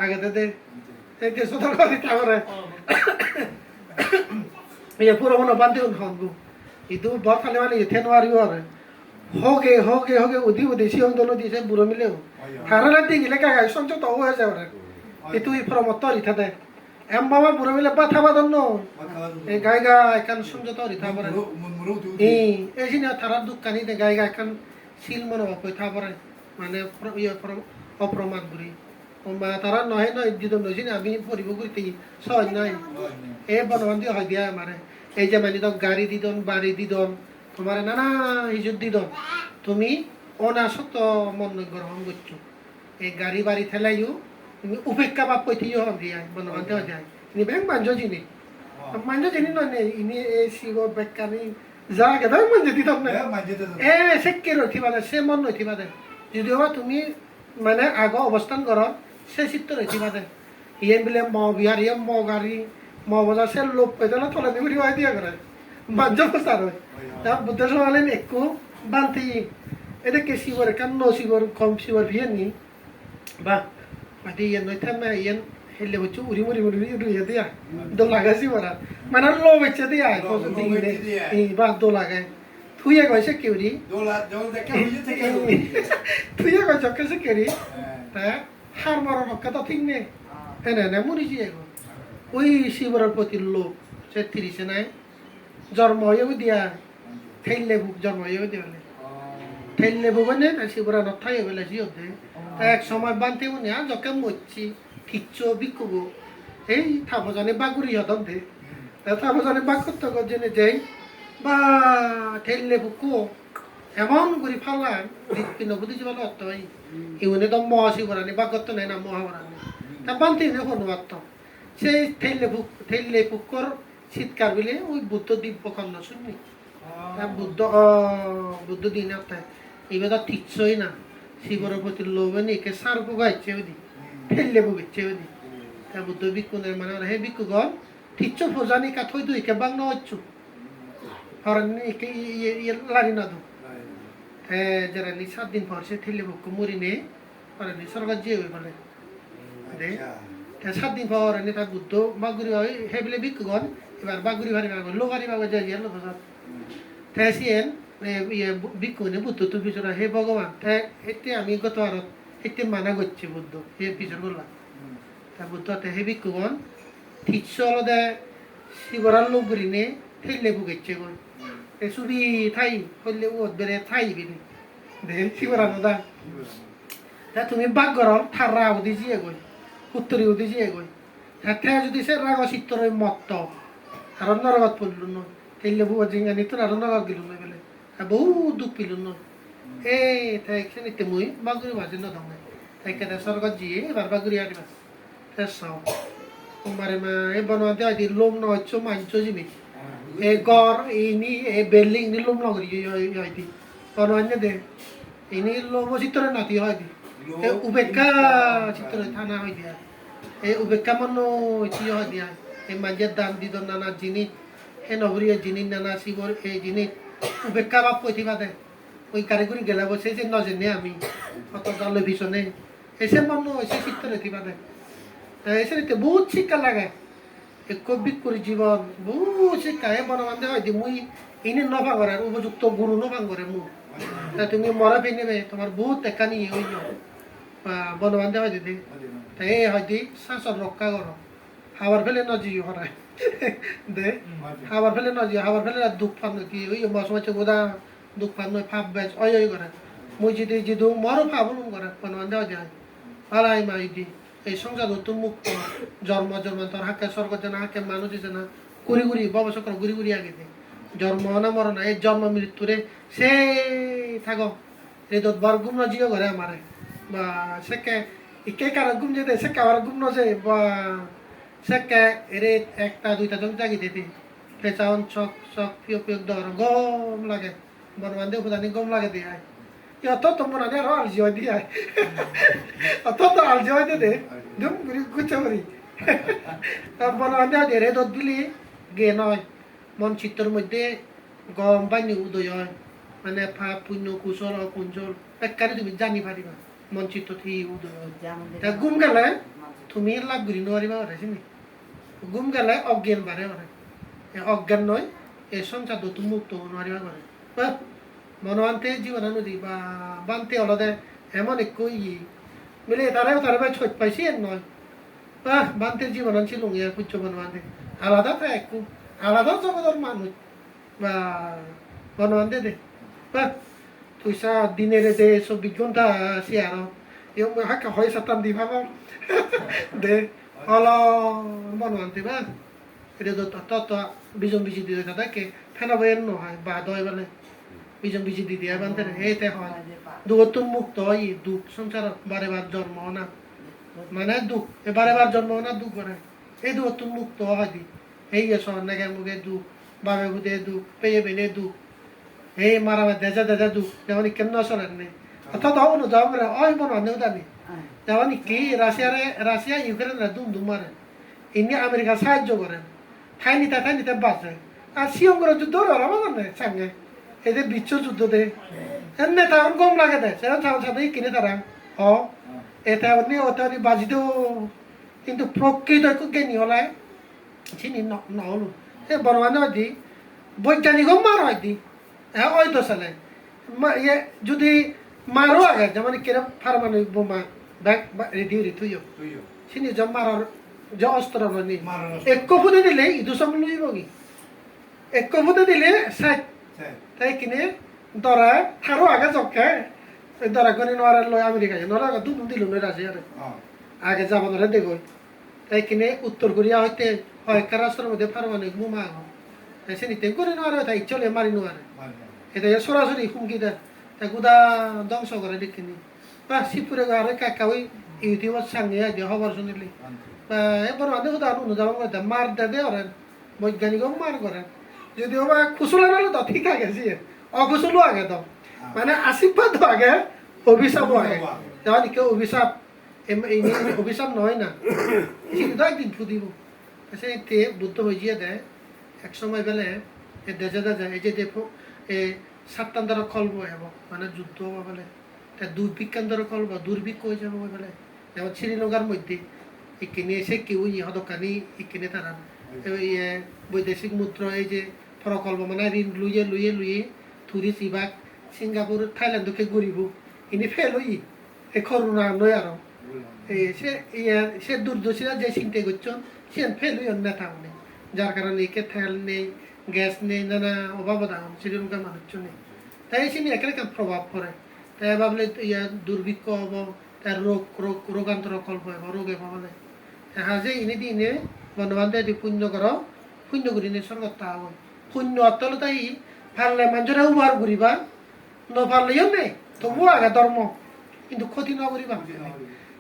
আগে দে এই সতর্ক দিতে পারে ইয়ে পুরো মনে বান্ধি হনগু ইদু বর খালে মানে ইথেন ওয়ারিও আর হোগে উদি সিয়ং দল দিছে বুড়ো মিলেও হারালে দি গিলে কাগাই সঞ্চ তো হয়ে যাবে এ তুই ফরমত রিথা দে em mama buru bile patha badon no e gai gai kan sunjo tori tha pare e sini thara dukkani de gai gai kan sil mono koi tha pare মানে অপ্রমাদ করি তারা নহে নয় দিদম নইছি আমি পরিব করতে সহজ নয় এ বনবন্দি হয় দিয়া আমারে এই যে মানে গাড়ি দিদন বাড়ি দিদন তোমার নানা ইজত দিদন তুমি অনাসক্ত মন গ্রহণ করছো এই গাড়ি বাড়ি ঠেলাইও তুমি উপেক্ষা বা পৈথিও হন দিয়া বনবন্দি হয় যায় ইনি ব্যাংক মাঞ্জ জিনি মাঞ্জ জিনি নয় নেই ইনি এই শিব বেকানি যা গেদা মাঞ্জ দিদম না এ সেক্কে রইথি বাদে সে মন রইথি বাদে যদিও তুমি মানে আগ অবস্থান করো সে চিত্ত রইথি বাদে ইয়ে বলে ম বিহার ইয়ে ম গাড়ি ম বজার সে লোক পেতলা তোলা দিবি হয় দিয়া করে মাঞ্জ প্রচার হয় তা বুদ্ধ সমালেন একটু বান্তি এটা কে শিবর কান ন শিবর কম শিবর ভিয়ে নি বা বাদি ইয়ে নয় থামে ইয়ে হেলে হচ্ছে উড়ি মুড়ি মুড়ি উড়িয়ে দিয়া দো লাগা শিবরা মানে লো বেচে দিয়া এই বা দো লাগায় থুয়ে গেছে কেউরি থুয়ে গেছে কেসে কেরি তা হার মারার হক্কা তো ঠিক নেই হ্যাঁ না মরি যে ওই শিবরের প্রতি লোক সে তিরিশে নাই জন্ম হয়েও দিয়া ঠেললে বুক জন্ম হয়েও দিয়া ঠেললে বুক মানে শিবরা নথাই বেলা সিওতে এক সময় বানতে মনে যকে মরছি কিচ্ছু বিকুব এই থামো জানে বাগুরি হতম দে থামো জানে বাগ করতে জেনে যাই বা ঠেললে বুকু এমন করে ফালান কিন্তু বুঝি বলো অর্থ ভাই ইউনে তো মহাশিবরানি বা করতে নাই না মহাবরানি তা বানতে কোনো অর্থ সেই ঠেললে পুকুর শীতকার বলে ওই বুদ্ধ দিব্য খন্ড শুননি বুদ্ধ দিন এবার তো টিকছই না শিবরের প্রতি লোভে নি কে সার পোগাইছে ওদি ঠেললে বুগেছে ওদি তা বুদ্ধ ভিক্ষুনের মানে হে ভিক্ষুগণ ঠিচ্ছ ফোজানি কাথই দুই কে বাংলা হচ্ছু হরনি কে লারি না দু হ্যাঁ যারা নি 7 দিন পর সে ঠেললে বুক মরি নে হরনি সরকার যে ওই বলে দে 7 দিন পর এনে তা বুদ্ধ বাগুরি হয় হে বলে ভিক্ষুগণ এবার বাগুরি ভারি বাগ লো ভারি বাগ যায় গেল বসত তাইসিয়েন ইয়ে ভিক্ষুনে বুদ্ধ তো বিচরা হে ভগবান তাই এতে আমি গত আর এতে মানা করছি বুদ্ধ হে বিচার করলাম তা বুদ্ধ হে ভিক্ষুগণ ঠিচ্ছ আলাদা শিবরার লোক গরিনে ঠেললে বুকেছে গই এ সুবি থাই হইলে ও বেরে থাই বিনি দে শিবরানো দা তা তুমি বাগ গরম থারা উদি জিয়ে গই উত্তরি উদি জিয়ে গই হাতে যদি সে রাগ চিত্তর মত্ত আর নরগত পড়ল ন ঠেললে বুয়া জিঙ্গানি তোর আর নরগত গেল না বলে বহু দুঃখ পিল ন এ তাই নিতে মুই বাগুরি বাজে ন দমে তাই কেটে স্বর্গত জিয়ে এবার বাগুরি আনিবা তা সাও মারে মা এ বনতে হয় লোম ন হচ্ছে মাঞ্চ জিমি এ গড় ইনি এ বিল্ডিং নি লোম লগরি হয় দি বনতে দে ইনি লোম চিত্র নাতি হয় দি এ উপেক্ষা চিত্র থানা হয় দিয়া এ উপেক্ষা মন ইতি হয় দিয়া এ মাঝের দান দিদ নানা জিনিস এ নগরীয় জিনিস নানা শিবর এই জিনিস উপেক্ষা বাপ পৈথিবা দে ওই কারিগরি গেলা বসে যে নজেনে আমি অত জালে ভীষণে এসে মন এসে চিত্র রেথিবা দে এসে নিতে বহুত শিক্ষা লাগে এক কবিক করে জীবন বহুত শিক্ষা এ বনবান্ধে হয় যে মুই ইনি নভাঙরে উপযুক্ত গুরু নভাঙরে মু তা তুমি মরা ফেনেবে তোমার বহুত একানি হই বনবান্ধে হয় দিদি তাই এই হয় দি শাসন রক্ষা করো হাওয়ার ফেলে নজি হরায় দে হাওয়ার ফেলে নজি হাওয়ার ফেলে দুঃখ পান কি ওই মসমা গোদা দুঃখ পান ফাপ বেচ অয় করে মুই যদি জিদু মরো ফাবলুম করে বনবান্ধে হয় যায় আলাই মাই দি এই সংসার তো মুক্ত জন্ম জন্মান্তর হাকে স্বর্গ জানা হাকে মানুষ জানা ঘুরি ঘুরি বাবা সকল ঘুরি ঘুরি আগে দে জন্ম না মরণ এই জন্ম মৃত্যুরে সে থাকো রে দত বার গুম জিও ঘরে আমারে বা সেকে ইকে কার গুম যেতে সে কাবার গুম নছে বা সেকে এরে একটা দুইটা জন জাগি দিতে পেছাউন চক চক পিও পিও দর গম লাগে বনবান্ধে উপদানি গম লাগে দিয়ে অত তোমার আনে আরো আলজি হয় দিয়ে অত তো আলজি হয় দে দুম গুচ্ছা করি তারপর আনে রে দত দিলি গে নয় মন চিত্তর মধ্যে গম বানি উদয় হয় মানে পাপ পুণ্য কুশল অকুঞ্জল একবারে তুমি জানি পারিবা মন চিত্ত থি উদয় হয় তা গুম গেলে তুমি লাভ করি নোৱাৰিবা ওরে চিনি গুম গেলে অজ্ঞান বাড়ে ওরে অজ্ঞান নয় এই সংসার তুমি মুক্ত নোৱাৰিবা করে মনোয়ান্তে জীবন নদী বা বানতে অলদে এমন একই মিলে তারাও তারা ছোট পাইছি এর নয় বান্তের জীবন ছিল পুজ্যমান বান্ধে আলাদা তো একটু আলাদা জগতের মানুষ বা বনবান্ধে দে বা তুই দিনের যে 24 ঘন্টা আছে আর হাক্কা হয় সাতাম দি ভাবা দে হল বনবান্ধে বা এটা তো তত বিজন বিজি দিয়ে থাকে ফেনা বইয়ের নহয় বা দয় বলে বিজন বিজি দি দিয়া বান্ধে এইতে হয় দুঃখ মুক্ত হয় দুঃখ সংসার বারে বার জন্ম না মানে দুঃখ এবারে বার জন্ম না দুঃখ করে এই দুঃখ মুক্ত হয় দি এই যে সর নাগে মুখে দুঃখ বাবে বুধে দুঃখ পেয়ে বেনে দুঃখ এই মারা দেজা দেজা দুঃখ যেমন কেন সরেন নেই অর্থাৎ হবো যাও করে ওই মনে হয় নেই যেমন কি রাশিয়া ইউক্রেনরা দুম দুম মারে ইনি আমেরিকা সাহায্য করেন ঠাইনিতে বাঁচে আর সিয়ম করে যুদ্ধ ওরা মানে সঙ্গে এই যে বিশ্বযুদ্ধ দে নেতা কম লাগে দেয় সেটা সাথে কিনে তারা এটা অন্য ওটা বাজিতেও কিন্তু প্রকৃত জ্ঞানী হলায় চিনি নহলো এই বনবান্ধে হয়তো বৈজ্ঞানিকও মার হয়তো হ্যাঁ ওই তো চালে ইয়ে যদি মারো আগে যেমন কিরম পারমাণবিক বোমা ব্যাগ রেডি থুইও চিনি যে মারার যে অস্ত্র নয় এক ফুটে দিলে ইদু সব লইব কি এক ফুটে দিলে সাইড তাই কিনে দরা থারো আগে জকে দরা করে নোয়ার লয় আমেরিকা নরা দুম দিল নয় রাশিয়ার আগে যাব ধরে দেখো তাই কিনে উত্তর কোরিয়া হইতে হয় রাষ্ট্রের মধ্যে পারমাণবিক বোমা তাই সে নিতে করে নোয়ারে তাই চলে মারি নোয়ারে এটা সরাসরি হুমকি দেয় তাই গুদা ধ্বংস করে দেখিনি বা শিবপুরে আরে কাকা ওই ইউটিউবের সঙ্গে দিয়ে খবর শুনিলি বা এবার মানে গুদা অনুযায়ী করে মার দে ওরেন বৈজ্ঞানিকও মার করেন যদিও বা খুচুলা নাহলে তো ঠিক আগে অকুচলো আগে তো মানে আশীর্বাদ আগে অভিশাপ আগে যেমন কেউ অভিশাপ অভিশাপ নয় না কিন্তু একদিন ফুদিব সে বুদ্ধ হইজিয়ে দেয় এক সময় বেলে দেজে দেজে এই যে দেখো এই সাতটান দ্বারা কল্প হব মানে যুদ্ধ হবো বলে দুর্ভিক্ষান দ্বারা কল্প দুর্ভিক্ষ হয়ে যাবো বলে যেমন শ্রীলঙ্কার মধ্যে এখানে এসে কেউ হদকানি এখানে তারা বৈদেশিক মুদ্রা এই যে প্রকল্প মানে ঋণ লুইয়ে লুইয়ে লুইয়ে টুরিস্ট ইবাক সিঙ্গাপুর থাইল্যান্ডকে ঘুরিব ইনি ফেল হই এই করোনা নয় আরো সে দুর্দশীরা যে চিন্তা করছেন সে ফেল হই নেতা নেই যার কারণে একে তেল নেই গ্যাস নেই নানা অভাব দাম শ্রীলঙ্কার মানুষ নেই তাই সে একেবারে প্রভাব পড়ে তাই ভাবলে দুর্ভিক্ষ হব তার রোগান্তর কল্প হব রোগে পাবলে হাজে ইনি দিনে বন্ধুবান্ধব পুণ্য কর পুণ্য করি স্বর্গত তা হয় পুণ্য অর্থল তাই পারলে মানুষরা উপহার করিবা নপারলেও নেই তবুও আগে ধর্ম কিন্তু ক্ষতি নকরিবা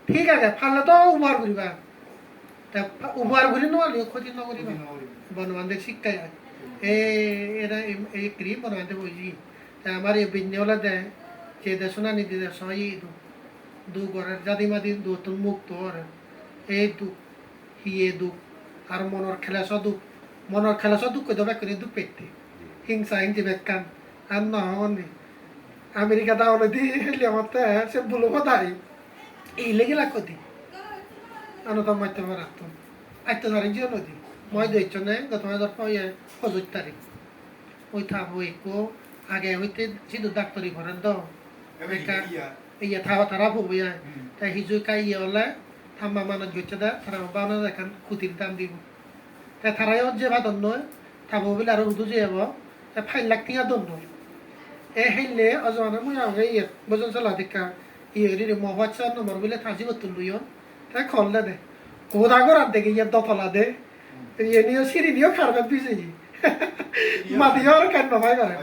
ঠিক আছে পারলে তো উপহার করিবা উপহার করি নপারলেও ক্ষতি নকরিবা বন্ধুবান্ধব শিক্ষায় এরা এই ক্রিম বন্ধুবান্ধব বুঝি আমার এই বিজ্ঞানলা দেয় যে দেশনা নীতি দেশ দু ঘরের জাতি মাতি দুতন মুক্ত করে এই দুঃখ হিয়ে দুঃখ আর মনের খেলা দুঃখ দেবে করে দুঃখ পেতে হিংসা হিংসি বেকান আর নহনি আমেরিকা তাহলে দি হেলি আমার সে বলো দাঁড়ি এই লেগে লাগ দি আনতাম মাইতে রাখতাম আইতে ধরেন যে নদী মই দেখছ না গত 2025 তারিখ ওই থাকবো একো আগে হইতে শুধু ডাক্তারি করেন তো iya tawa tarapu ya ta hiju kai ola thamma mana gocha da thara bana da kan kutir dam dibu ta thara yo je badon no thabo bile aro udu je abo ta 5 lakh tiya don no e hille azwana mu ya ge ye bojon sala dikka ye ri mo whatsapp number bile thaji botul yo ta kholla de koda gora de ge ye dopala de ye niyo siri niyo karga bise ji madiyor kan no bhai gore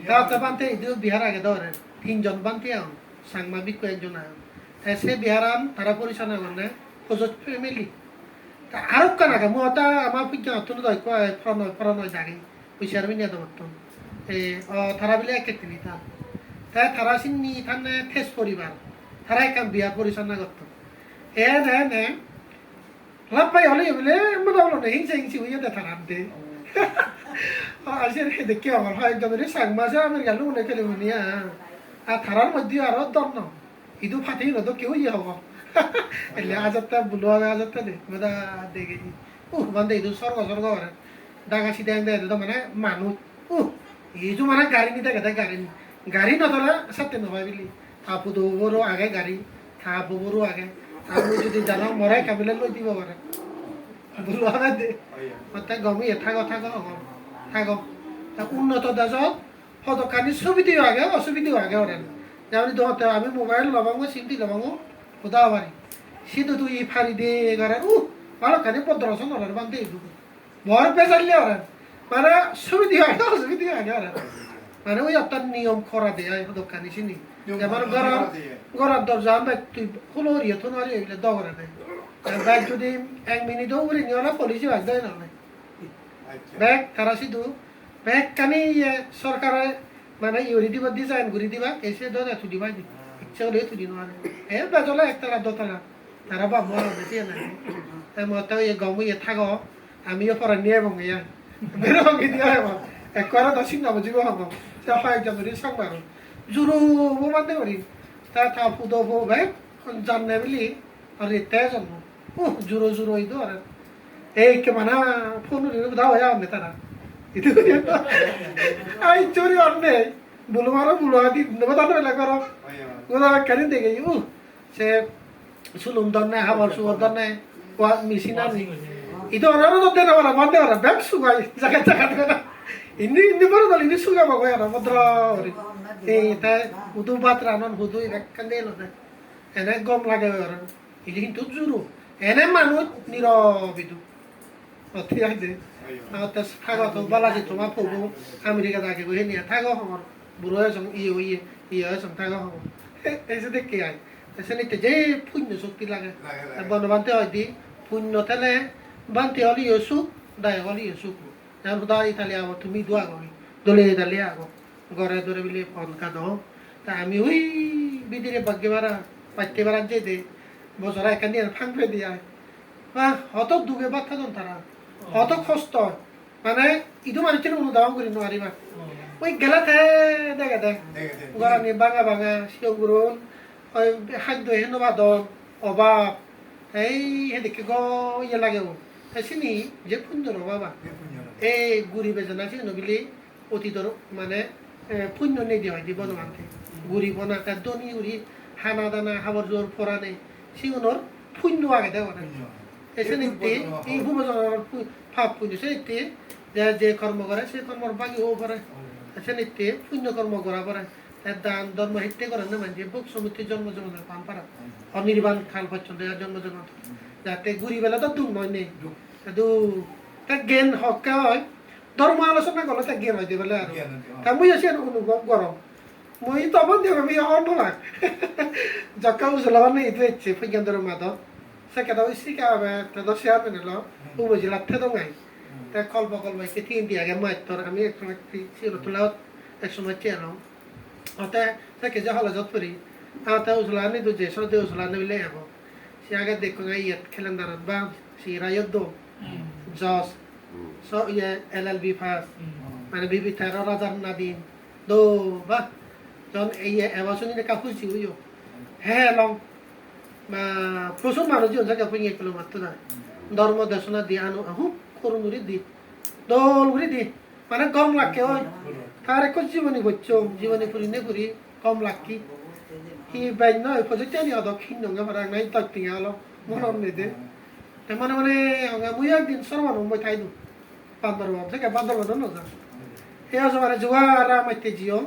ta ta bante idu bihar age dore 3 John bante am সাংবাদিক কয়েকজন সে বিহারান তারা পরিচালনা মানে প্রযোজ family তা আরো কানাকে মতা আমার পিজ্ঞা অত্যন্ত ফরনয় জানি পয়সার মিনিয়া দমতন তারা বিলে একে তিনি তাই তারা চিনি থানে ঠেস পরিবার তারা কাম বিয়া পরিচালনা করত নে লাভ পাই হলে বলে মনে হলো না হিংসা হিংসি হইয়া দে তারা দে আসে দেখি আমার হয় একদম সাংমাসে আমি গেল মনে খেলে মনিয়া আর থারার মধ্যে আরো দর ন ইদু ফাটি তো কেউ ইয়ে হব এলে আজারটা বুলো আজারটা দে মেদা দেখেছি বান্ধে ইদু স্বর্গ করে ডাঙা সিধা দেয় তো মানে মানুষ ইজু মানে গাড়ি নিতে গেছে গাড়ি নতলে সাথে নয় বলি থাপু দৌবরও আগে গাড়ি থাপুবরও আগে আমি যদি জানো মৰাই কাবিলে লৈ দিব পাৰে বুলোৱা নাই দে তাই গমি থাক তা উন্নত দেশত সদকানি সুবিধা আগে অসুবিধা আগে ওরেন যেমন দোতে আমি মোবাইল লবাঙ্গো সিমটি লবাঙ্গো খুদা পারি সিধু তুই ফারি দে এগারে ভালো খানি $1500 বান্ধে বড় পেশালে ওরেন মানে সুবিধা আগে অসুবিধা আগে ওরেন মানে ওই একটা নিয়ম করা দেয় সদকানি সিনি যেমন গড়ার দরজা আমরা তুই খুলো হরিয়ে তো নারি এগুলো দগরে দেয় ব্যাগ যদি 1 মিনিটও উড়ে নিয়ে ওরা পুলিশে বাগ দেয় না ব্যাগ তারা শুধু ব্যাগ কানি সরকারে মানে ইউরি দিবা ডিজাইন ঘুরি দিবা এসে ধরে এত দিবা দি ইচ্ছা হলে তুই দিনো এ বেজলে একতলা দোতলা তারা বা মরা বেশি না তাই মতো এই গমু থাকো আমিও পরে নিয়ে এবং ইয়া বেরো ভাঙি দিয়া হবো একবার তো সিংহ বুঝিব হবো তা হয় যদি সংবার জুরু মানতে পারি তা তা ফুদো বো ব্যাগ জাননে বলি আর এতে জন্ম জুরো ইদো আর এই কে মানা ফোন দাও হয়ে আমনে তারা itu ay curi orne bulu adi nama tanu lah karo gua karin deh kayak se sulung donne habar suar donne kuat misinan nih itu orang tuh deh orang mande orang bag sugai jagat kan ini baru kali ini suga bawa ya madra teh udah batra non udah irak kan deh loh enak gom lagi orang ini itu juru enak manut niro bidu 어떻게 해야 돼? 나 타고 또 발라지 좀 아프고 아메리카 가게 그 했냐 타고 하면 물어서 이어서 타고 하면 에서 দেখ게 I এসে নিতে যে পুণ্য শক্তি লাগে বনবান্তে হইদি পুণ্য তালে বান্তে হলি ইসুক দায় হলি ইসুক জান খুদা ইতালিয়া তুমি দোয়া করি দলে ইতালিয়া আগো ঘরে ধরে বিলে ফোন কাদো তা আমি ওই বিদিরে বাগ্যে বারা পাইতে বারা যে দে বছর একানি ফাংফে দিয়া অত দুগে বাচ্চা জন তারা অত কষ্ট মানে ইদু মানুষের অনুদান করি নোৱাৰিবা ওই গেলাতে দেখে দে গরানি ভাঙা শিওগুরুন ওই খাদ্য হেনবাদন অভাব এই হেদিকে ইয়ে লাগে চিনি যে পুণ্যর বাবা এই গুড়ি বেজনা সে নবিলি অতীতর মানে পুণ্য নেই দেওয়া দিব নমানতে গুড়ি বনাতে দনি উড়ি হানা দানা হাবর জোর ফোরানে সিউনর পুণ্য আগে দেওয়া এসে নিতে এই ভূমজনের ভাব পুণ্য সে নিতে যে কর্ম করে সে কর্মর বাকি ও করে এসে নিতে পুণ্য কর্ম করা করে দান ধর্ম হিতে করে না মানে বুক সমিতি জন্ম জন্মের পান পারা অনির্বাণ খাল পর্যন্ত জন্ম জন্ম যাতে ঘুরি বেলা তো দুঃখ নয় নেই কিন্তু তা জ্ঞান হকা হয় ধর্ম আলোচনা করলে তা জ্ঞান হইতে বলে আর তা মুই আছি কোনো গরম মুই তখন দেব আমি অন্য লাগ যকা উজলাবার নেই তো ইচ্ছে ফৈজ্ঞান মাদক সেটা ওই শিখাবে তো শেয়ার করে নিল বুঝি লাঠে তো নাই তা কল্প কে 3 দিয়ে আগে মাত্র আমি একসময় ছিল তোলাও একসময় চেলাম অতে সেকে যা হলো যত করি আতে উজলানি তো যে সদে উজলানি বিলে যাব সে আগে দেখো ইয়ে ক্যালেন্ডারত বা সি রায়দ জস সো ইয়ে এলএলবি ফাস মানে বিবি 13,000 নাদিন দো বা জন এই এবাসনি কা খুশি হইও হ্যাঁ লং প্রচুর মানুষজন জায়গা পেয়ে গেল মাত্র না ধর্ম দেশনা দিয়ে আনো আহু করুন দি দোল ঘুরি দি মানে কম লাগে ওই তার এক জীবনী করছো জীবনী ফুরি নে ঘুরি কম লাগি হি বাইন নয় প্রজেক্ট আনি অদ খিন নঙ্গা পারা নাই তাক টিঙা হলো মনন নে দে তে মানে মানে মুই একদিন সরমান মই থাইদু বান্দরবান থেকে বান্দরবান ন যা হে আসমানে জুয়ারা মাইতে জিও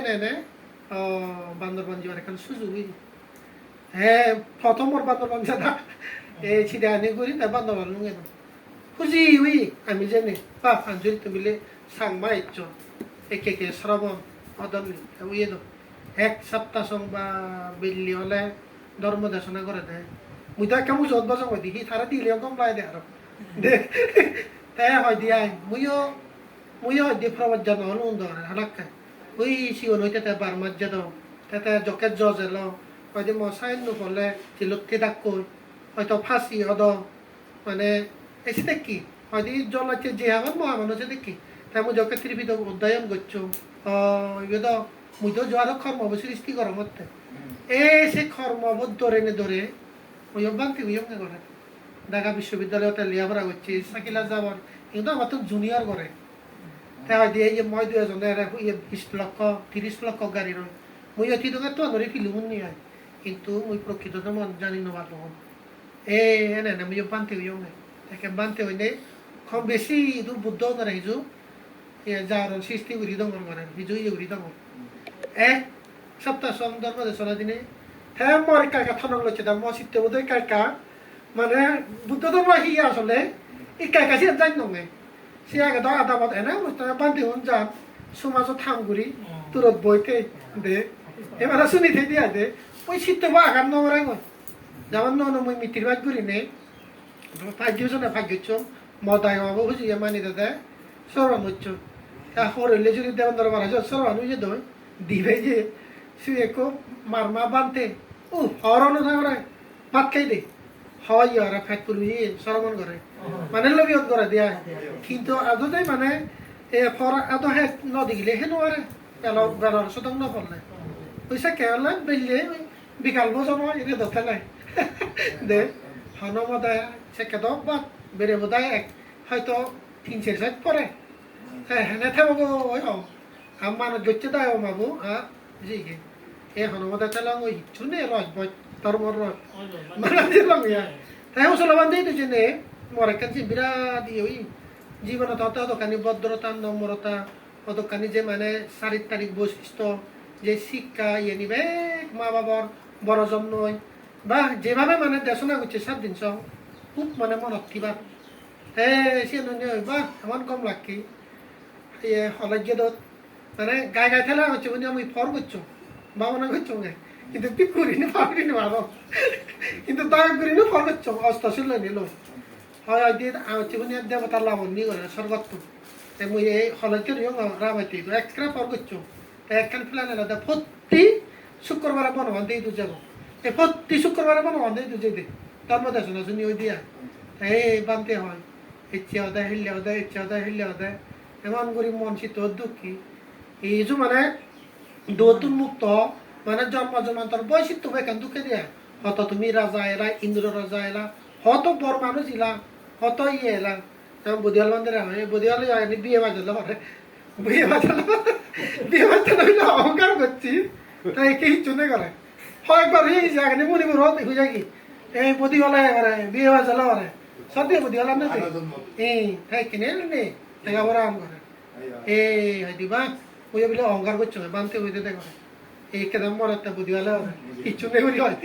নে নে বান্দরবান জিওর এখন সুজুই হ্যাঁ প্রথম ওর বান্দরবান জানা এই ছিড়ে আনি করি তাই বান্দরবান লুঙ্গে না খুঁজি উই আমি জানি বা ফাঞ্জুরি তুমিলে সাংমা ইচ্ছ একে শ্রবণ অদমি উইয়ে দো এক সপ্তাহ বা বেললি হলে ধর্ম দেশনা করে দেয় মুই তো কেমন জোট বাজা হয় দেখি তারা দিলে কম লাই দে আরো দে তাই হয় দিয়াই মুইও হয় দিয়ে প্রবাদ জানা হল উন্দর হালাক্কা ওই সিওন হইতে তাই বার মাজ্জা দাও তাতে জকে জজ এলো হয়তো মশাইন নহলে তিলতকে ডাক কই হয়তো ফাঁসি হদ মানে এসে দেখি হয়তো জল আছে যে আমার মহামানুষ দেখি তাই মুই জকে ত্রিবিধ অধ্যয়ন করছো ইয়ে তো মুই তো যাওয়ার কর্মব সৃষ্টি করো মতে সে কর্মবোধ ধরে ওই অভ্যান্তি ওই অঙ্গে করে ঢাকা বিশ্ববিদ্যালয়তে লেখাপড়া করছি সাকিলা যাবার কিন্তু আমার তো জুনিয়র করে তাই হয়তো এই যে মই 2 জনের 20 লক্ষ 30 লক্ষ গাড়ি রয় মুই অতি তো ধরে ফিলুমুন নিয়ে কিন্তু ওই প্রকৃত মন জানি না ভালো এনে না মুই বানতে হইও না তাকে বানতে হইলে কম বেশি ইদু বুদ্ধ করে হিজু যার সৃষ্টি উড়ি দঙ্গল করে হিজু উড়ি দঙ্গল এক সপ্তাহ সম ধর্ম দেশনা দিনে হ্যাঁ মরে কাকা থানক লচ্ছে তার মসজিদে বোধহয় কাকা মানে বুদ্ধ ধর্ম হি আসলে এই কাকা সে জানি নঙে সে আগে তো আদা বাদ এনে বানতে হন যান সমাজও থামগুড়ি তুরত বইতে দে এবার শুনিতে দিয়া দে ওই শীত বা আগাম নমরাই গো যেমন নন মই মিত্রির বাদ করি নে ভাগ্য না ভাগ্য মদায় মাবো বুঝিয়ে মানি দাদা সরবান হচ্ছ হরলে যদি দেওয়ান দরবার আছে সরবান হয়ে যেত দিবে যে সে একো মারমা বানতে ও হরণ না ভাত খাই দে হয় ওরা ফ্যাট করবি সরমান করে মানে লবিয়ত করে দিয়া কিন্তু আদতে মানে ফর আদো হে নদী গিলে হেন আরে এলো বেলার শতং না পড়লে পয়সা কেলা বেললে বিকাল বোঝানো এটা ধরতে নাই দে হনমদায় সে কেদ বা বেড়ে বোধহয় এক হয়তো 3-4 সাইড পরে হ্যাঁ হ্যাঁ থাকবো ওই আমার গচ্ছে দায় মাবু আর জিগে এ হনমদায় চালাং ওই চুনে রস বই ধর্মর রস মানে দিলাম ইয়া তাই মুসলমান দিয়ে দিয়েছে নে মরে কাছে বিরাট ওই জীবনে ততখানি ভদ্রতা নম্রতা ততখানি যে মানে চারিত্রিক বৈশিষ্ট্য যে শিক্ষা ইয়ে নিবে মা বাবার বড় জন্ম বা যেভাবে মানে দেশনা করছে 7 দিন সব খুব মানে মনত কিবা সে বা এমন কম লাগি হলজ্ঞ দত মানে গায়ে গায়ে ঠেলা হচ্ছে মানে আমি ফর করছো ভাবনা করছো কিন্তু তুই করিনি পারিনি ভাবো কিন্তু তাই করিনি ফর করছো অস্তাশীল নিল হয় দিয়ে হচ্ছে মানে দেবতার লাবণী করে সর্বত্র মুই এই হলজ্ঞ রামাইতে একটা ফর করছো একখান প্ল্যান আলাদা প্রতি শুক্রবার বনবান দিয়ে দু যাবো এই প্রতি শুক্রবার বনবান দিয়ে দু যেতে তার মধ্যে শোনা শুনি ওই দিয়া এই বানতে হয় ইচ্ছে হদায় হিললে হদায় ইচ্ছে হদায় হিললে হদায় এমন করি মন শীত দুঃখী এই যে মানে দৌতুন মুক্ত মানে জন্ম জন্মান্তর বৈশিষ্ট্য এখান দুঃখে দিয়া হত তুমি রাজা এলা ইন্দ্র রাজা এলা হত বড় মানুষ ইলা হত ইয়ে এলা যেমন বুধিয়াল মন্দিরে হয় বুধিয়াল বিয়ে বাজালো পারে বিয়ে বাজালো হইলে অহংকার করছি তাই কে চুনে করে হয় একবার হয়ে গেছে আগে মণিপুর হয়ে যায় কি এই বুধিওয়ালা এবারে বিয়ে বাজালো পারে সত্যি বুধিওয়ালা না হ্যাঁ কিনে নে দেখা বড় আম করে এই দিবা ওই বলে অহংকার করছো বানতে হইতে দেখো এই কেদাম মরাতে বুধিওয়ালা কিচ্ছু নেই বলি হয়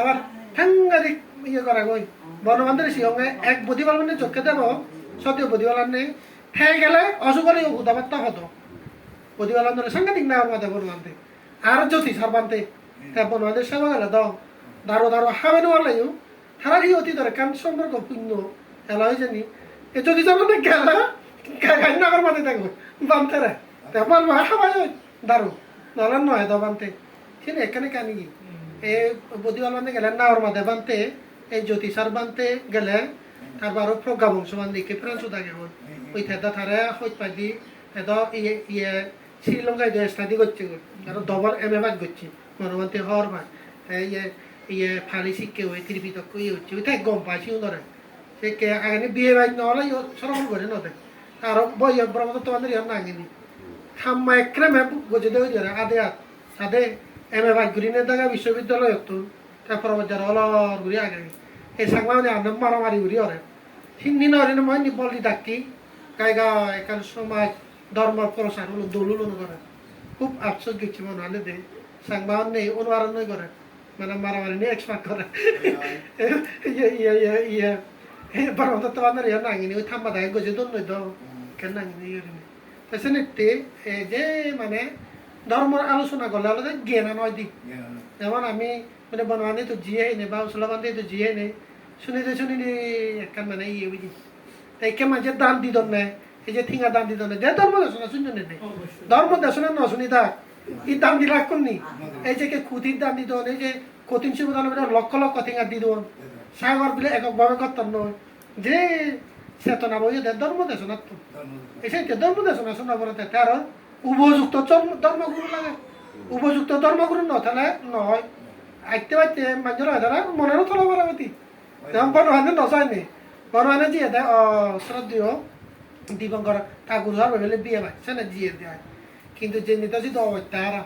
আবার ঠাঙ্গারি ইয়ে করা গই বনবান্ধবের সঙ্গে এক বুধিওয়ালা মানে চোখে দেব সত্যি বুধিওয়ালা নেই ঠেল গেলে অসুখলে উদাবার্তা হতো বুধিওয়ালা সাংঘাতিক না আমার মাথা বনবান্ধে আর জ্যোতি সারবান্তে হ্যাঁ বনবান্ধের সেবা গেলে দাও দারো দারো হাবে নেওয়ালাইও তারা এই অতি ধরে কান সম্পর্ক পুণ্য এলা হয়ে জানি এ যদি যাবো গেলা গাড়ি নাগর মাঝে দেখবো বানতে রে বলবো হাবাই দারু নাহলে নয় দাও বানতে ঠিক এখানে কানি কি এই বুধিওয়ালা বান্ধে গেলে নাগর মাঝে বানতে এই জ্যোতি সার বানতে গেলে তারপর প্রজ্ঞা বংশ বান্ধে ফ্রান্স থাকে ওই থেদা থারে হইত পাই এদ ইয়ে ইয়ে শ্রীলঙ্কায় দেশ স্টাডি করছে আর ডবল এমএ বাদ করছে মনোমন্ত্রী হওয়ার ভাই ইয়ে ইয়ে ফালি শিখে ওই ত্রিপিতক ইয়ে হচ্ছে ওই তাই গম পাইছি ধরে সে কে আগে বিয়ে বাই নহলে সরম করে নদে আর বই ব্রহ্ম তোমাদের ইয়ার নাগিনি খাম্মা একরে ম্যাপ গজে দেওয়া যারা আদে আদে এমএ বাদ ঘুরি নে দেখা বিশ্ববিদ্যালয় হতো তারপর যারা অলর ঘুরি আগে এই সাংমা মানে আনন্দ মারামারি ঘুরি ওরে হিন্দি নয় মই বলি ডাকি গাই গায় এখান সমাজ ধর্ম প্রসার হলো দোলুল করে খুব আফসোস গেছি মনে হলে দে সাংবাদ নেই অনুবারণ নয় করে মানে মারামারি নিয়ে এক্সপার্ট করে বরং তো তোমাদের ইয়ে নাঙিনি ওই থাম্বা থাকে গজে দোল নই তো কেন নাঙিনি ইয়ে তাই নেতে যে মানে ধর্মের আলোচনা করলে আলাদা জ্ঞান নয় দি যেমন আমি মানে বনবান্ধে তো জিয়ে নেই বা উসলা বান্ধে তো জিয়ে নেই শুনিনি একখান মানে ইয়ে বুঝি তাই কে মাঝে দান দিত নেই এই যে থিঙ্গা দান দিত নেই যে ধর্ম দেশনা শুনছো নেই ধর্ম দেশনা ন শুনি থাক ই দাম দি রাখ করনি এই যে কে খুতির দাম দিত এই যে কঠিন সুবিধা লক্ষ লক্ষ থিঙ্গা দি দেন সাগর বিলে এককভাবে করতাম নয় যে চেতনা বই ধর্ম দেশনা তো এসে ধর্ম দেশনা শোনা বলতে তার উপযুক্ত ধর্মগুরু লাগে উপযুক্ত ধর্মগুরু ন তাহলে নয় আইতে পাইতে মানুষের হয় তারা মনেরও তোলা বরাবতী যেমন বনবান্ধে নচায়নি বনবান্ধে জিয়ে দেয় শ্রদ্ধেয় দিবঙ্কর ঠাকুর হওয়ার বেলে বিয়ে পাচ্ছে না জিয়ে দেয় কিন্তু যে নেতা যদি তারা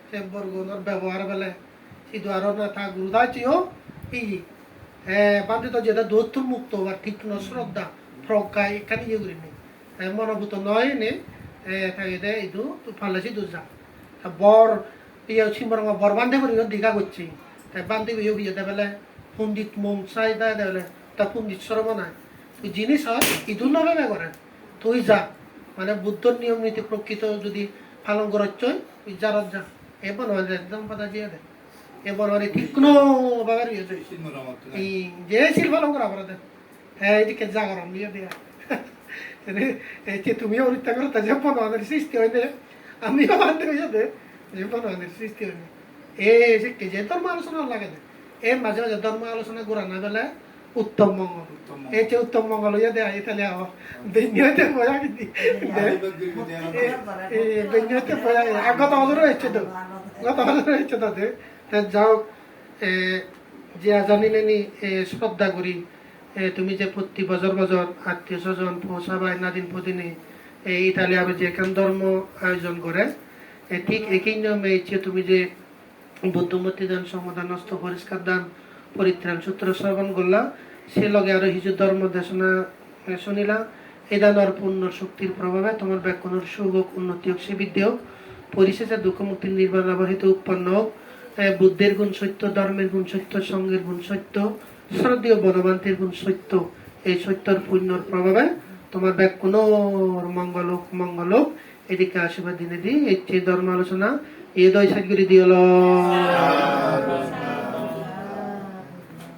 সে বরগুণর ব্যবহার বেলে সিধু আরো না তা গুরুদাচিও ই বান্ধে তো যেটা দৌত্য মুক্ত বা তীক্ষ্ণ শ্রদ্ধা প্রজ্ঞা এখানে ইয়ে করি নি মনোভূত নয় নে থাকে দে ইদু ফালে সিধু যা বর ইয়ে সিমর বর বান্ধে করি দিঘা করছি তাই বান্ধে ইয়ে ইয়ে দেবেলে পণ্ডিত মন চাই দেবেলে তা পণ্ডিত সর্বনায় তুই জিনিস হয় ইদু নবে করেন তুই যা মানে বুদ্ধর নিয়ম নীতি প্রকৃত যদি পালন করার চই তুই যারত যা এ বনবাদে একদম কথা দিয়ে দেয় এ বনবাদে তীক্ষ্ণ ভাবে এই যে শিল পালন করা পরে দেন হ্যাঁ এদিকে জাগরণ দিয়ে দেয়া তুমিও পরীক্ষা করো তা যে বনবাদের সৃষ্টি হয়নি আমিও মানতে হয়ে যাবে যে বনবাদের সৃষ্টি হয়নি এ শিখতে যে ধর্ম আলোচনা লাগে না এর মাঝে মাঝে ধর্ম আলোচনা করা না বেলা উত্তম মঙ্গল এই যে উত্তম মঙ্গল হইয়া দেয় তাহলে বেঞ্জিতে মজা কিন্তু বেঞ্জিতে মজা গত বছর হয়েছে তো গত বছর হয়েছে তাদের যাও যে জানিলেনি শ্রদ্ধা করি তুমি যে প্রতি বছর বছর আত্মীয় স্বজন পৌঁছাবাই নাদিন প্রতিনি এই ইতালিয়া যে এখান ধর্ম আয়োজন করে ঠিক একই নিয়মে ইচ্ছে তুমি যে বুদ্ধমূর্তি দান সমাধান অস্ত পরিষ্কার দান পরিত্রাণ সূত্র শ্রবণ করলা সে লগে আরো হিজু ধর্ম দেশনা শুনিলা এই দানোর পূর্ণ শক্তির প্রভাবে তোমার ব্যাকরণের সুখ হোক উন্নতি হোক সে বৃদ্ধি হোক পরিশেষে দুঃখ মুক্তির নির্বাণ আবহিত উৎপন্ন হোক বুদ্ধের গুণ সত্য ধর্মের গুণ সত্য সঙ্গের গুণ সত্য শ্রদ্ধেয় বনবান্তের গুণ সত্য এই সত্যর পুণ্যর প্রভাবে তোমার ব্যাকরণের মঙ্গল হোক এদিকে আশীর্বাদ দিনে দিই এই ধর্ম আলোচনা এ দয় সাইড করে দিও